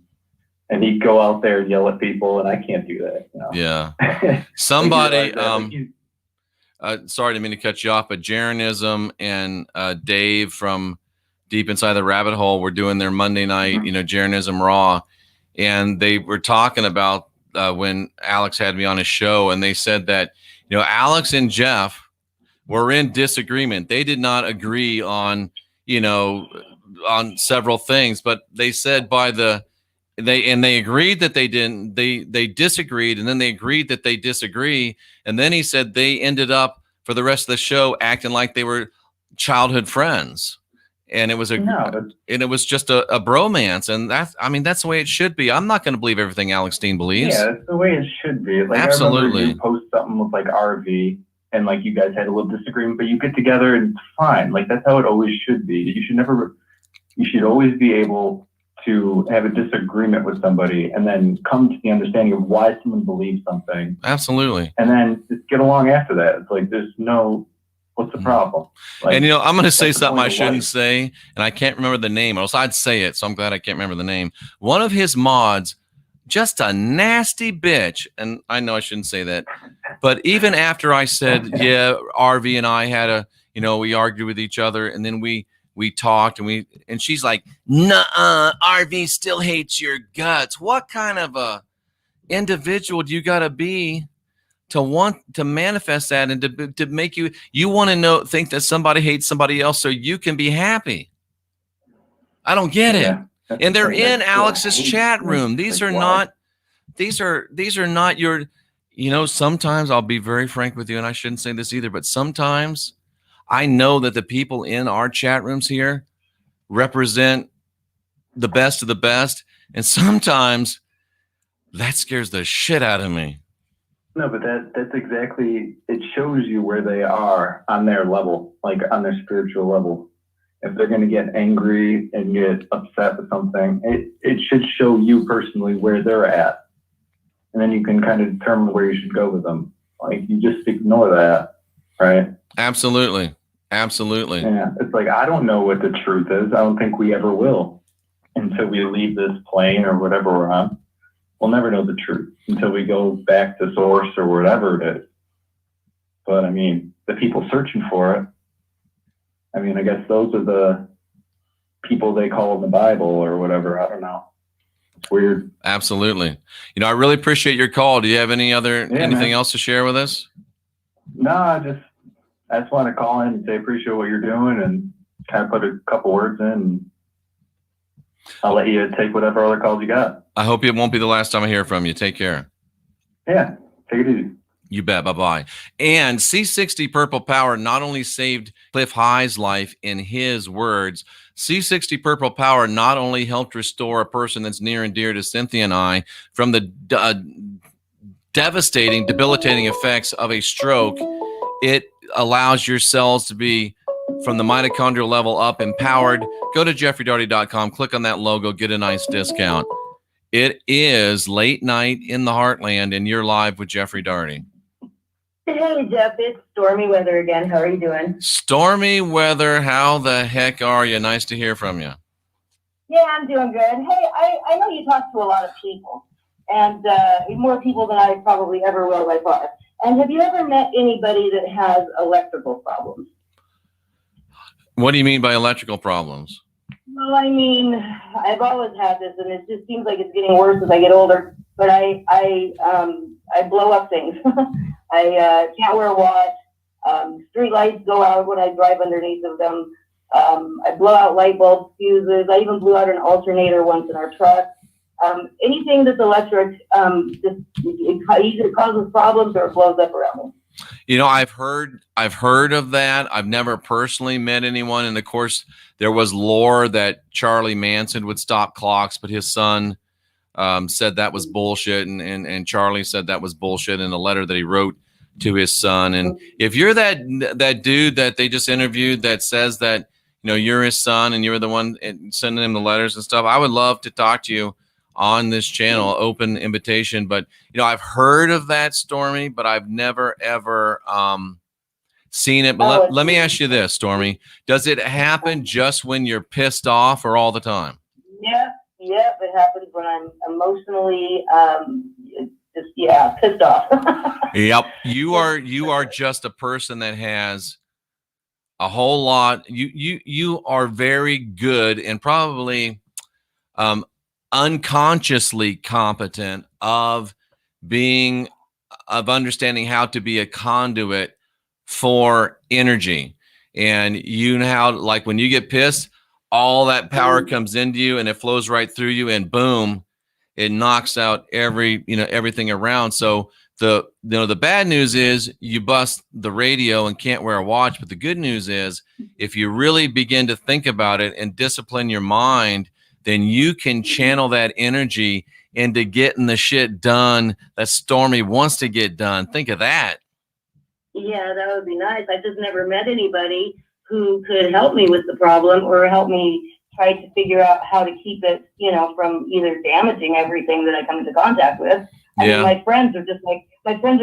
he'd go out there and yell at people, and I can't do that. You know? Yeah. Somebody, sorry, I didn't mean to cut you off, but Jeranism and Dave from Deep Inside the Rabbit Hole were doing their Monday night, Jeranism Raw, and they were talking about when Alex had me on his show, and they said that, Alex and Jeff were in disagreement. They did not agree on, on several things, but they said they agreed that they didn't, they disagreed, and then they agreed that they disagree. And then he said they ended up for the rest of the show acting like they were childhood friends. And it was just a bromance. And that's the way it should be. I'm not going to believe everything Alex Dean believes. Yeah, that's the way it should be. Like, absolutely. I remember you post something with like RV, and like you guys had a little disagreement, but you get together and it's fine. Like, that's how it always should be. You should always be able to have a disagreement with somebody and then come to the understanding of why someone believes something. Absolutely. And then just get along after that. It's like, there's no, what's the problem? Like, And, you know, I'm going to say that's the something I point of shouldn't life. say, and I can't remember the name, or else I'd say it. So I'm glad I can't remember the name. One of his mods, just a nasty bitch. And I know I shouldn't say that. But even after I said, yeah, RV and I had a, you know, we argued with each other, and then we talked, and she's like, nuh-uh, RV still hates your guts. What kind of a individual do you got to be to want to manifest that and to make you want to think that somebody hates somebody else so you can be happy? I don't get it. And they're in Alex's chat room. These are not your, you know, sometimes I'll be very frank with you, and I shouldn't say this either, but sometimes I know that the people in our chat rooms here represent the best of the best. And sometimes that scares the shit out of me. No, but that's exactly, it shows you where they are on their level, like on their spiritual level. If they're going to get angry and get upset with something, it should show you personally where they're at. And then you can kind of determine where you should go with them. Like, you just ignore that, right? Absolutely. Absolutely. Yeah. It's like, I don't know what the truth is. I don't think we ever will until we leave this plane or whatever we're on. We'll never know the truth until we go back to source or whatever it is. But I mean, the people searching for it, I mean, I guess those are the people they call in the Bible or whatever. I don't know. It's weird. Absolutely. You know, I really appreciate your call. Do you have anything else to share with us? No, I just want to call in and say appreciate what you're doing and kind of put a couple words in. And I'll let you take whatever other calls you got. I hope it won't be the last time I hear from you. Take care. Yeah, take it easy. You bet. Bye-bye. And C60 Purple Power not only saved Cliff High's life in his words, C60 Purple Power not only helped restore a person that's near and dear to Cynthia and I from the devastating, debilitating effects of a stroke. It allows your cells to be from the mitochondrial level up, empowered. Go to jeffreydaugherty.com, click on that logo, get a nice discount. It is late night in the Heartland, and you're live with Jeffrey Daugherty. Hey, Jeff, it's stormy weather again. How are you doing? Stormy weather. How the heck are you? Nice to hear from you. Yeah, I'm doing good. Hey, I know you talk to a lot of people, and more people than I probably ever will by far. And have you ever met anybody that has electrical problems? What do you mean by electrical problems? Well, I mean, I've always had this, and it just seems like it's getting worse as I get older. But I blow up things. I can't wear a watch. Street lights go out when I drive underneath of them. I blow out light bulb fuses. I even blew out an alternator once in our truck. Anything that's electric, it either causes problems or it blows up around me. You know, I've heard of that. I've never personally met anyone. And of course, there was lore that Charlie Manson would stop clocks, but his son said that was bullshit. And Charlie said that was bullshit in a letter that he wrote to his son. And if you're that dude that they just interviewed that says that, you know, you're his son and you're the one sending him the letters and stuff, I would love to talk to you on this channel, open invitation. But, you know, I've heard of that, Stormy, but I've never, ever seen it. But let me ask you this, Stormy. Does it happen just when you're pissed off or all the time? Yep. It happens when I'm emotionally pissed off. Yep. You are just a person that has a whole lot. You are very good and probably unconsciously competent of understanding how to be a conduit for energy. And you know how, like, when you get pissed, all that power comes into you and it flows right through you, and boom, it knocks out everything around. So the bad news is you bust the radio and can't wear a watch. But the good news is if you really begin to think about it and discipline your mind, then you can channel that energy into getting the shit done that Stormy wants to get done. Think of that. Yeah, that would be nice. I just never met anybody who could help me with the problem or help me try to figure out how to keep it, you know, from either damaging everything that I come into contact with. I mean, my friends are just like, don't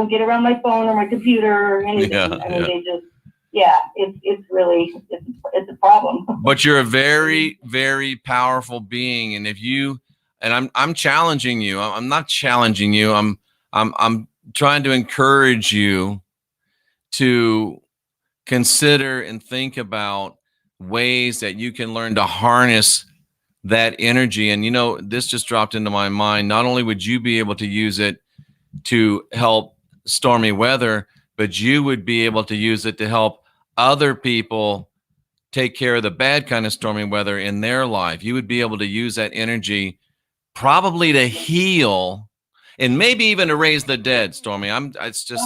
get around my phone or my computer or anything. I mean, they just, it's really, it's a problem. But you're a very, very powerful being. And if you, and I'm challenging you, I'm not challenging you. I'm trying to encourage you to consider and think about ways that you can learn to harness that energy. And, you know, this just dropped into my mind. Not only would you be able to use it to help stormy weather, but you would be able to use it to help other people take care of the bad kind of stormy weather in their life. You would be able to use that energy probably to heal and maybe even to raise the dead, Stormy. It's just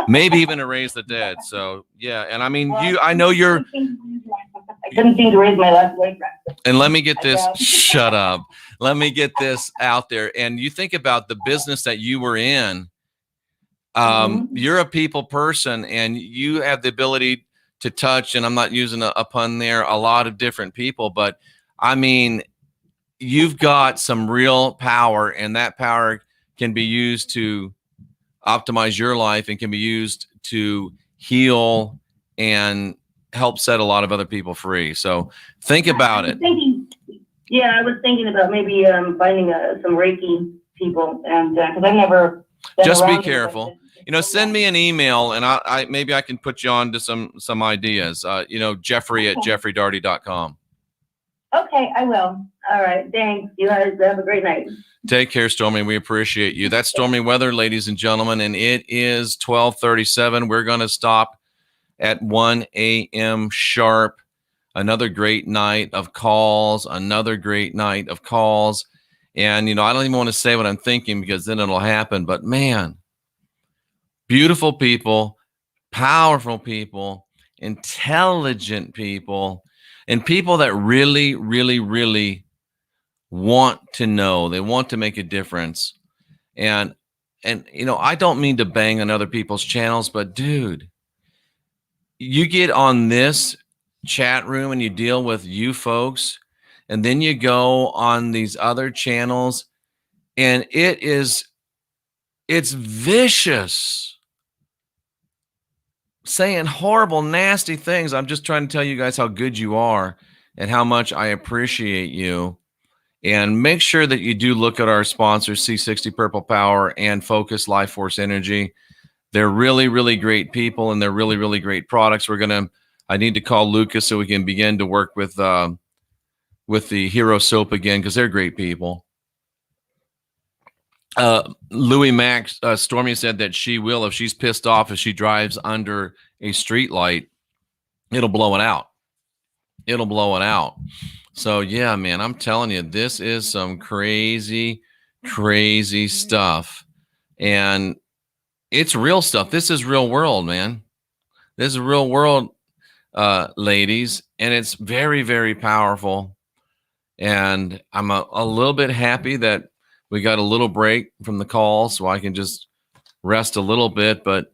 maybe even to raise the dead. So yeah. And I mean, I know you're, I couldn't seem to raise my left leg. and let me get this, shut up. Let me get this out there. And you think about the business that you were in. You're a people person and you have the ability to touch, and I'm not using a pun there, a lot of different people, but I mean, you've got some real power, and that power can be used to optimize your life and can be used to heal and help set a lot of other people free. So think about it. I was thinking about maybe finding some Reiki people, and because I've never been just be around careful. You know, send me an email, and I maybe I can put you on to some ideas. You know, Jeffrey@jeffreydaugherty.com. Okay, I will. All right, thanks. You guys have a great night. Take care, Stormy. We appreciate you. That's Stormy Weather, ladies and gentlemen, and it is 12:37. We're going to stop at 1 a.m. sharp. Another great night of calls. Another great night of calls. And, you know, I don't even want to say what I'm thinking because then it'll happen. But, man, beautiful people, powerful people, intelligent people, and people that really, really, really want to know. They want to make a difference. And you know, I don't mean to bang on other people's channels, but dude, you get on this chat room and you deal with you folks, and then you go on these other channels and it's vicious, saying horrible, nasty things. I'm just trying to tell you guys how good you are and how much I appreciate you. And make sure that you do look at our sponsors, C60 Purple Power and Focus Life Force Energy. They're really, really great people, and they're really, really great products. I need to call Lucas so we can begin to work with the Hero Soap again, because they're great people. Louis Max, Stormy said that she will, if she's pissed off, if she drives under a street light, it'll blow it out. It'll blow it out. So yeah, man, I'm telling you, this is some crazy, crazy stuff. And it's real stuff. This is real world, man. This is real world, ladies. And it's very, very powerful. And I'm a little bit happy that we got a little break from the call so I can just rest a little bit. But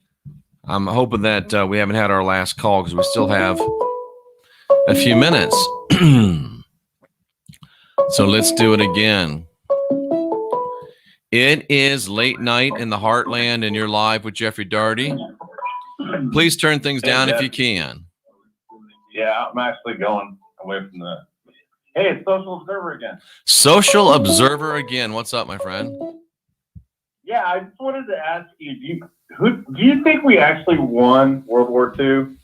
I'm hoping that we haven't had our last call, because we still have a few minutes. So let's do it again. It is late night in the Heartland, and you're live with Jeffrey Daugherty. Please turn things down if you can. Yeah, I'm actually going away from the... Hey, it's Social Observer again. Social Observer again. What's up, my friend? Yeah, I just wanted to ask you, do you think we actually won World War II?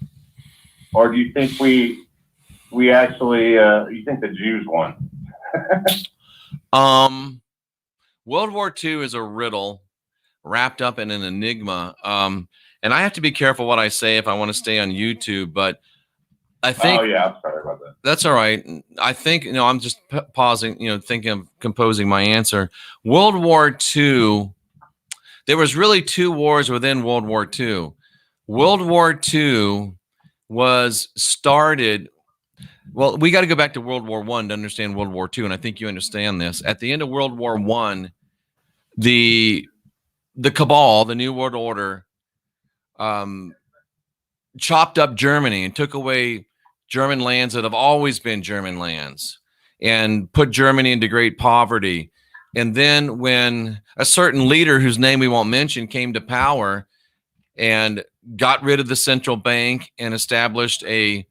Or do you think we actually, you think the Jews won? World War II is a riddle wrapped up in an enigma. And I have to be careful what I say if I want to stay on YouTube, but I think... Oh, yeah, I'm sorry about that. That's all right. I think, you know, I'm just pausing, you know, thinking of composing my answer. World War II, there was really two wars within World War II. World War II was started... Well, we got to go back to World War I to understand World War II, and I think you understand this. At the end of World War I, the cabal, the New World Order, chopped up Germany and took away German lands that have always been German lands, and put Germany into great poverty. And then when a certain leader whose name we won't mention came to power and got rid of the central bank and established a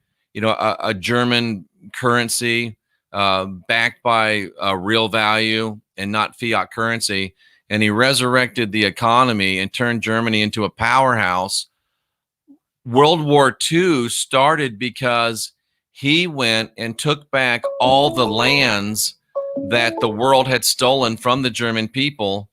German currency backed by real value and not fiat currency, and he resurrected the economy and turned Germany into a powerhouse. World War II started because he went and took back all the lands that the world had stolen from the German people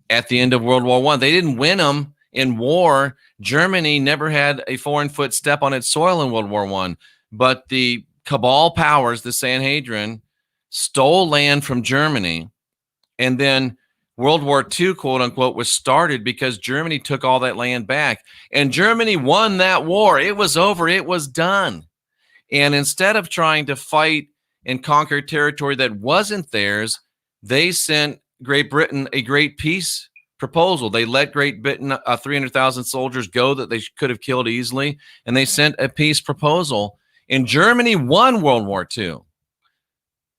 at the end of World War I. They didn't win them in war. Germany never had a foreign foot step on its soil in World War I. But the cabal powers, the Sanhedrin, stole land from Germany. And then World War II, quote unquote, was started because Germany took all that land back. And Germany won that war. It was over. It was done. And instead of trying to fight and conquer territory that wasn't theirs, they sent Great Britain a great peace proposal. They let Great Britain 300,000 soldiers go that they could have killed easily, and they sent a peace proposal. And Germany won World War II,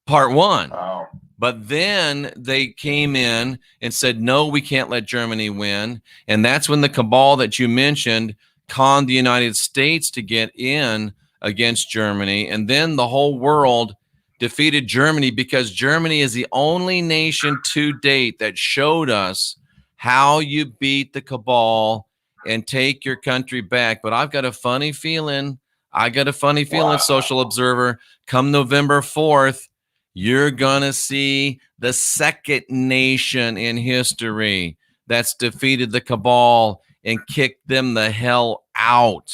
Part 1. Wow. But then they came in and said, no, we can't let Germany win. And that's when the cabal that you mentioned conned the United States to get in against Germany. And then the whole world defeated Germany, because Germany is the only nation to date that showed us how you beat the cabal and take your country back. But I've got a funny feeling, Wow. Social Observer, come November 4th, you're going to see the second nation in history that's defeated the cabal and kicked them the hell out.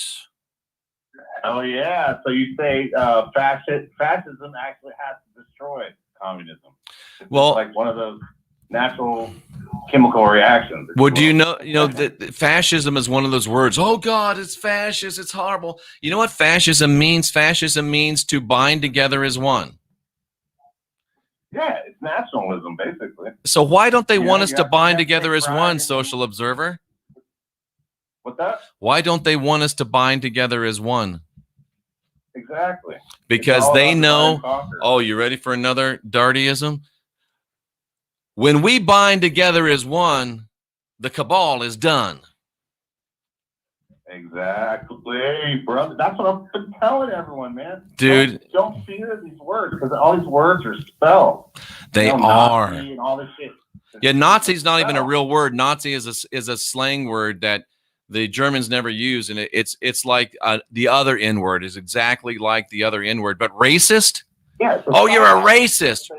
Oh yeah. So you say fascism actually has to destroy communism. It's Well, like one of those natural chemical reactions. Well, do you know that fascism is one of those words? Oh God, it's fascist. It's horrible. You know what fascism means? Fascism means to bind together as one. Yeah, it's nationalism basically. So why don't they want us to bind you have together as pride one, in- Social Observer? What's that? Why don't they want us to bind together as one? Exactly. Because It's all they about know. divide and conquer. Oh, you ready for another Daughertyism? When we bind together as one, the cabal is done. Exactly, brother. That's what I've been telling everyone, man. Dude. Don't fear these words, because all these words are spells. They You know, are. Nazi and all this shit. Yeah, Nazi's not even a spell. real word. Nazi is a slang word that the Germans never use, and it's like the other N word is exactly like the other N word. But racist? Yeah. it's Oh, you're a spell. racist.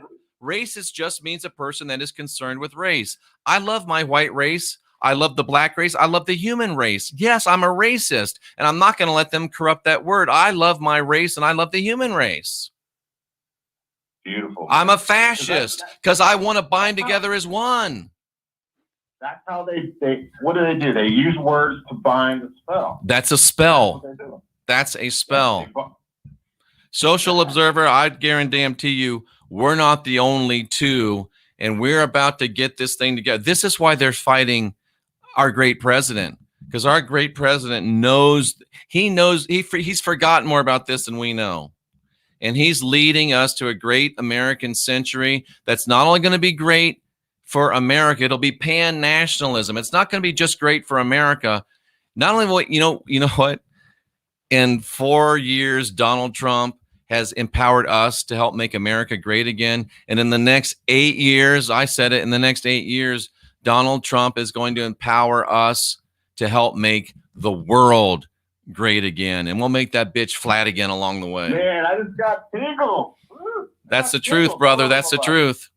Racist just means a person that is concerned with race. I love my white race. I love the black race. I love the human race. Yes, I'm a racist, and I'm not going to let them corrupt that word. I love my race, and I love the human race. Beautiful. I'm a fascist because I want to bind together as one. That's how they what do? They use words to bind a spell. That's a That's spell. what they do. That's a spell. They bu- Social Observer, I guarantee you, we're not the only two, and we're about to get this thing together. This is why they're fighting our great president, because our great president knows he's forgotten more about this than we know. And he's leading us to a great American century that's not only going to be great for America, it'll be pan-nationalism. It's not going to be just great for America. Not only what, you know what? In 4 years, Donald Trump has empowered us to help make America great again. And in the next 8 years, I said it, in the next 8 years, Donald Trump is going to empower us to help make the world great again. And we'll make that bitch flat again along the way. Man, I just got tingles. Woo. That's the truth, brother. That's the truth.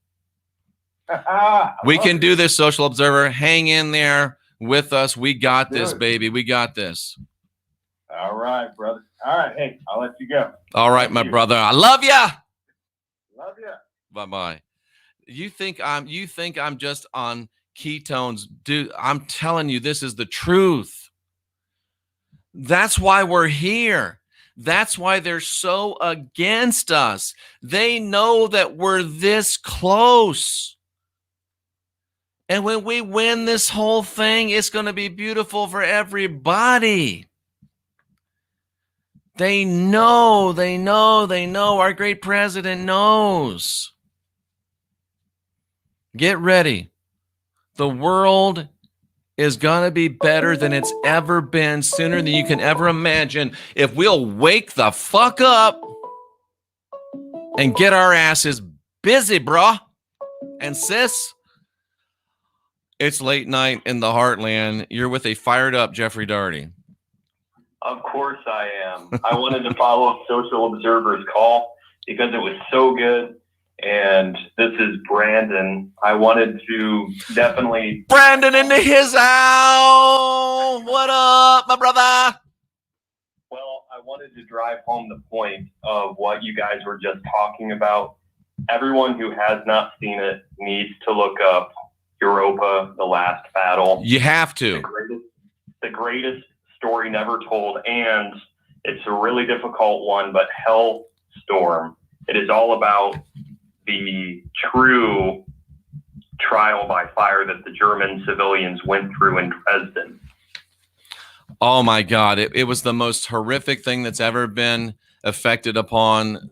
I We love can it. do this, Social Observer. Hang in there with us. We got this, Good. baby. We got this. All right, brother. All right, hey, I'll let you go. All right, my brother. I love ya. Love you. Bye-bye. You think I'm just on ketones, dude? I'm telling you, this is the truth. That's why we're here. That's why they're so against us. They know that we're this close. And when we win this whole thing, it's going to be beautiful for everybody. They know. Our great president knows. Get ready. The world is going to be better than it's ever been, sooner than you can ever imagine, if we'll wake the fuck up and get our asses busy, bruh and sis. It's late night in the Heartland. You're with a fired up Jeffrey Daugherty. Of course I am. I wanted to follow up Social Observer's call because it was so good. And this is Brandon. I wanted to definitely... Brandon into his house. What up, my brother? Well, I wanted to drive home the point of what you guys were just talking about. Everyone who has not seen it needs to look up Europa, The Last Battle. You have to. The greatest story never told, and it's a really difficult one, but Hellstorm. It is all about the true trial by fire that the German civilians went through in Dresden. Oh my God. It was the most horrific thing that's ever been affected upon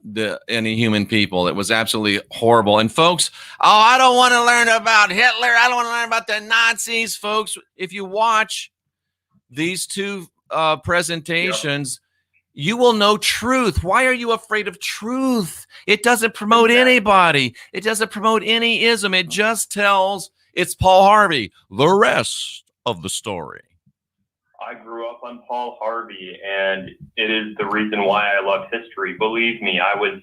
any human people. It was absolutely horrible. And folks, I don't want to learn about Hitler. I don't want to learn about the Nazis, folks. If you watch these two presentations, you will know truth. Why are you afraid of truth? It doesn't promote anybody. It doesn't promote any ism. It just tells it's Paul Harvey. The rest of the story. I grew up on Paul Harvey, and it is the reason why I love history. Believe me, I was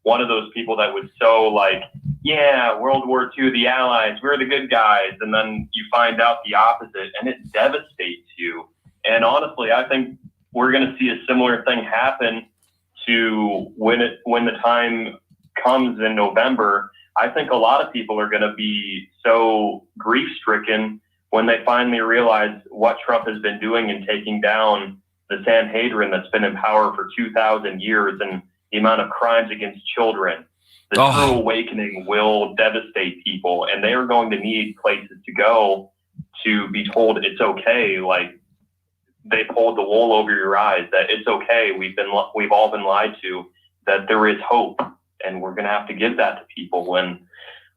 one of those people that was so like, yeah, World War II, the Allies, we're the good guys. And then you find out the opposite, and it devastates you. And honestly, I think we're going to see a similar thing happen to when the time comes in November. I think a lot of people are going to be so grief-stricken when they finally realize what Trump has been doing in taking down the Sanhedrin that's been in power for 2,000 years, and the amount of crimes against children. The true awakening will devastate people, and they are going to need places to go to be told it's okay. Like, they pulled the wool over your eyes, that it's okay. We've all been lied to, that there is hope, and we're going to have to give that to people. When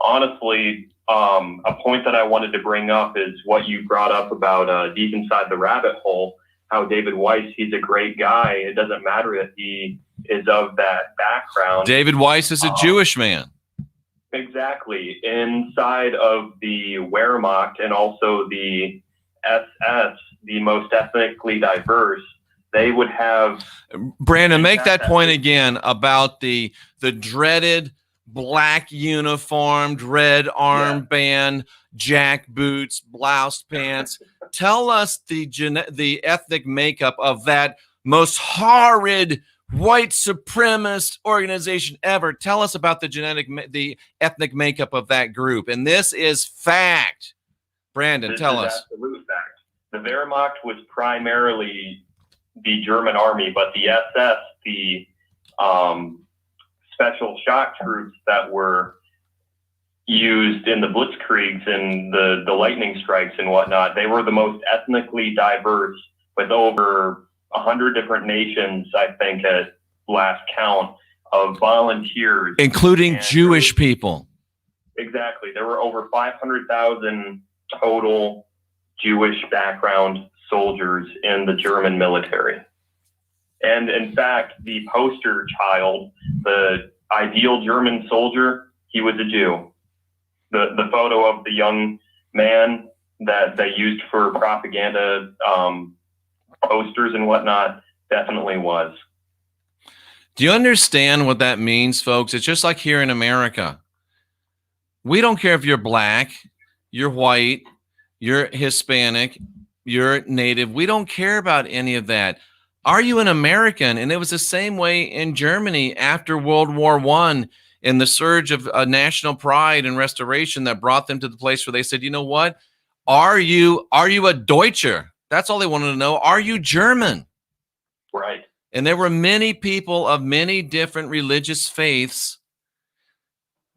honestly, a point that I wanted to bring up is what you brought up about Deep Inside the Rabbit Hole, how David Weiss, he's a great guy. It doesn't matter that he is of that background. David Weiss is a Jewish man. Exactly. Inside of the Wehrmacht and also the SS, the most ethnically diverse, they would have... Brandon, make that point again about the dreaded black uniformed, red armband, jack boots, blouse pants. Tell us the ethnic makeup of that most horrid white supremacist organization ever. Tell us about the ethnic makeup of that group. And this is fact. Brandon, tell us. Absolute fact. The Wehrmacht was primarily the German army, but the SS, the special shock troops that were used in the blitzkriegs and the lightning strikes and whatnot, they were the most ethnically diverse, with over 100 different nations, I think, at last count, of volunteers. Including Jewish people. Exactly. There were over 500,000 total Jewish background soldiers in the German military. And in fact, the poster child, the ideal German soldier, he was a Jew. The photo of the young man that they used for propaganda posters and whatnot definitely was. Do you understand what that means, folks? It's just like here in America. We don't care if you're black, you're white, you're Hispanic, you're native. We don't care about any of that. Are you an American? And it was the same way in Germany after World War I, in the surge of national pride and restoration that brought them to the place where they said, you know what? Are you a Deutscher? That's all they wanted to know. Are you German? Right. And there were many people of many different religious faiths.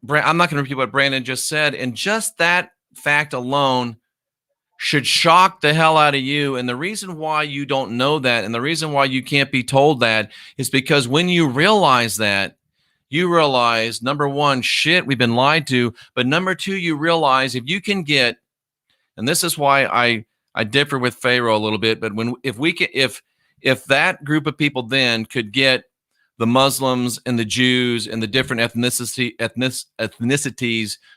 I'm not going to repeat what Brandon just said. And just that fact alone should shock the hell out of you. And the reason why you don't know that, and the reason why you can't be told that, is because when you realize that, you realize, number one, shit, we've been lied to. But number two, you realize if you can get, and this is why I differ with Pharaoh a little bit, but if that group of people then could get the Muslims and the Jews and the different ethnicities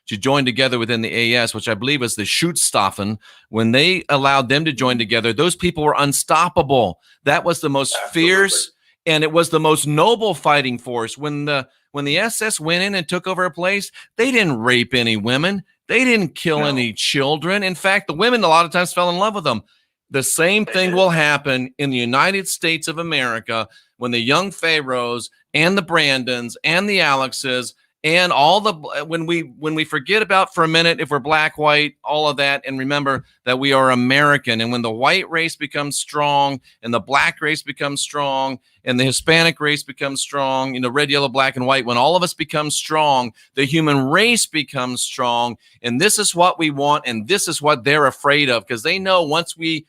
to join together within the AS, which I believe is the Schutzstaffen, when they allowed them to join together, those people were unstoppable. That was the most fierce, and it was the most noble fighting force. When the SS went in and took over a place, they didn't rape any women. They didn't kill any children. In fact, the women a lot of times fell in love with them. The same thing will happen in the United States of America when the young Pharaohs and the Brandons and the Alexes and all the, when we forget about for a minute if we're black, white, all of that, and remember that we are American. And when the white race becomes strong and the black race becomes strong and the Hispanic race becomes strong, red, yellow, black, and white, when all of us become strong, the human race becomes strong. And this is what we want, and this is what they're afraid of, because they know once we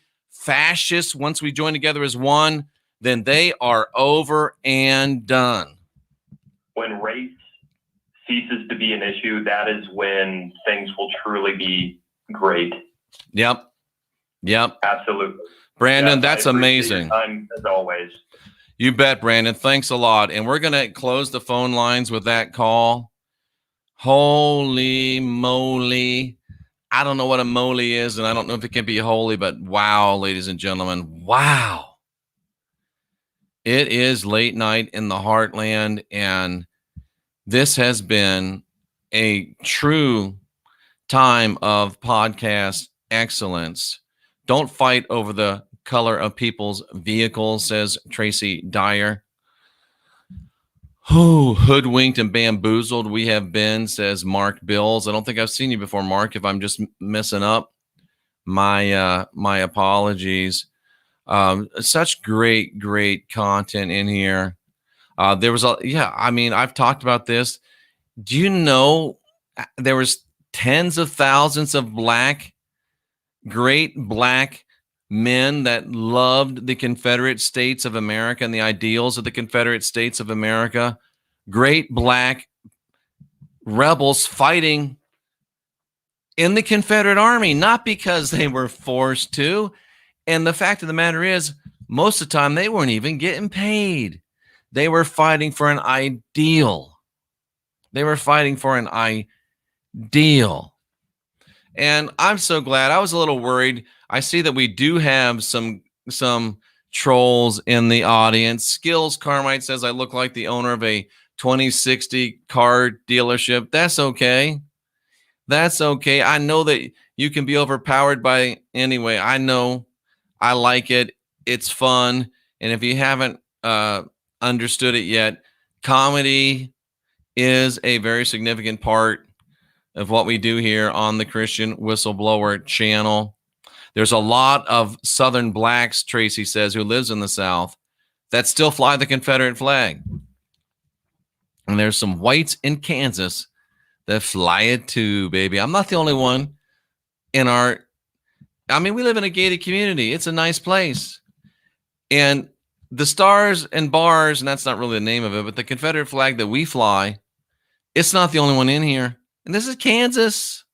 join together as one, then they are over and done. When race ceases to be an issue, that is when things will truly be great. Yep. Absolutely. Brandon, that's amazing. Time, as always. You bet, Brandon. Thanks a lot. And we're going to close the phone lines with that call. Holy moly. I don't know what a moly is, and I don't know if it can be holy, but wow, ladies and gentlemen, wow. It is late night in the Heartland, and this has been a true time of podcast excellence. Don't fight over the color of people's vehicles, says Tracy Dyer. Hoodwinked and bamboozled we have been, says Mark Bills. I don't think I've seen you before, Mark. If I'm just messing up, my apologies. Such great content in here. There was I've talked about this. Do you know there was tens of thousands of great black men that loved the Confederate States of America and the ideals of the Confederate States of America, great black rebels fighting in the Confederate Army, not because they were forced to. And the fact of the matter is, most of the time they weren't even getting paid. They were fighting for an ideal. And I'm so glad. I was a little worried. I see that we do have some trolls in the audience. Skills Carmite says I look like the owner of a 2060 car dealership. That's okay. I know that you can be overpowered by anyway. I know. I like it. It's fun. And if you haven't understood it yet, comedy is a very significant part of what we do here on the Christian Whistleblower channel. There's a lot of Southern blacks, Tracy says, who lives in the South, that still fly the Confederate flag. And there's some whites in Kansas that fly it too, baby. I'm not the only one we live in a gated community. It's a nice place. And the stars and bars, and that's not really the name of it, but the Confederate flag that we fly, it's not the only one in here. And this is Kansas.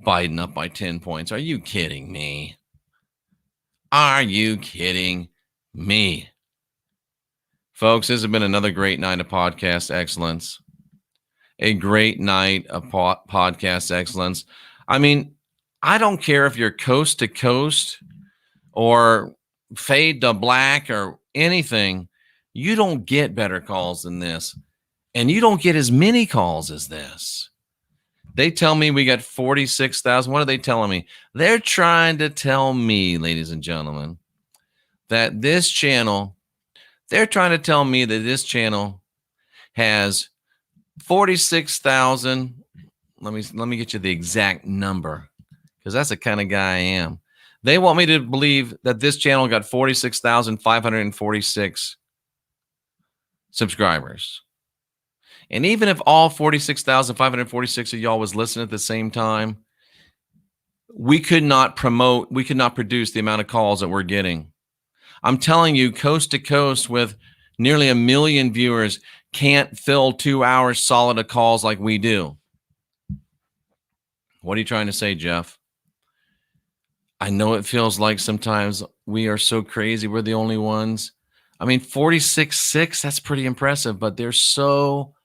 Biden up by 10 points. Are you kidding me? Folks, this has been another great night of podcast excellence. A great night of podcast excellence. I mean, I don't care if you're coast to coast or fade to black or anything. You don't get better calls than this. And you don't get as many calls as this. They tell me we got 46,000. What are they telling me? They're trying to tell me, ladies and gentlemen, that this channel has 46,000. Let me get you the exact number, because that's the kind of guy I am. They want me to believe that this channel got 46,546 subscribers. And even if all 46,546 of y'all was listening at the same time, we could not produce the amount of calls that we're getting. I'm telling you, coast to coast with nearly 1 million viewers can't fill 2 hours solid of calls like we do. What are you trying to say, Jeff? I know it feels like sometimes we are so crazy. We're the only ones. I mean, 46.6, that's pretty impressive, but there's so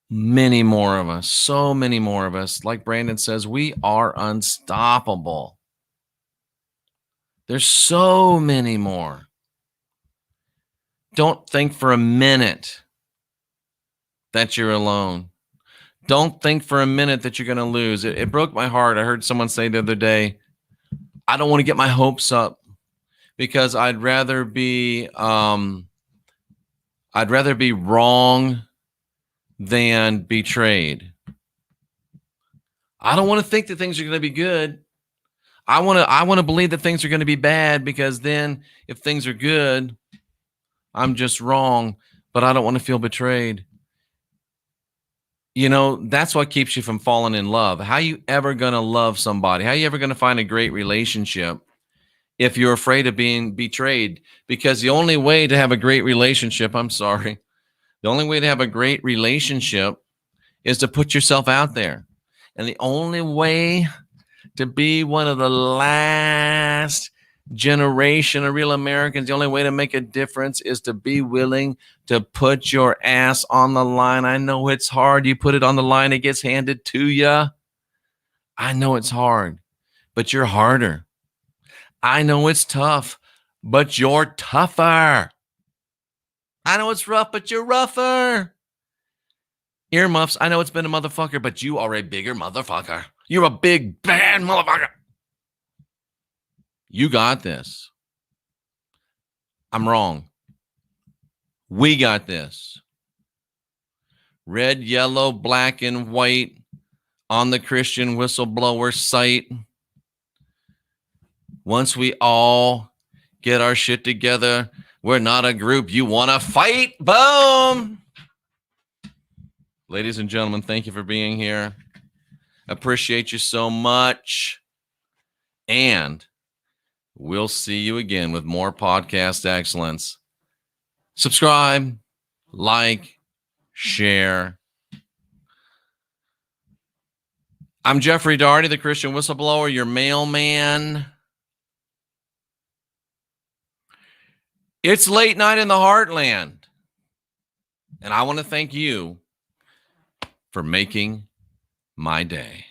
many more of us. So many more of us. Like Brandon says, we are unstoppable. There's so many more. Don't think for a minute that you're alone. Don't think for a minute that you're going to lose. It broke my heart. I heard someone say the other day, I don't want to get my hopes up because I'd rather be wrong than betrayed. I don't want to think that things are going to be good. I want to believe that things are going to be bad, because then if things are good, I'm just wrong, but I don't want to feel betrayed. You know, that's what keeps you from falling in love. How are you ever going to love somebody? How are you ever going to find a great relationship if you're afraid of being betrayed? Because the only way to have a great relationship, the only way to have a great relationship is to put yourself out there. And the only way to be one of the last generation of real Americans, the only way to make a difference is to be willing to put your ass on the line. I know it's hard. You put it on the line, it gets handed to you. I know it's hard, but you're harder. I know it's tough, but you're tougher. I know it's rough, but you're rougher. Earmuffs, I know it's been a motherfucker, but you are a bigger motherfucker. You're a big, bad motherfucker. You got this. I'm wrong. We got this. Red, yellow, black, and white on the Christian Whistleblower site. Once we all get our shit together, we're not a group you want to fight. Boom. Ladies and gentlemen, thank you for being here. Appreciate you so much. And we'll see you again with more podcast excellence. Subscribe, like, share. I'm Jeffrey Daugherty, the Christian Whistleblower, your mailman. It's late night in the Heartland. And I want to thank you for making my day.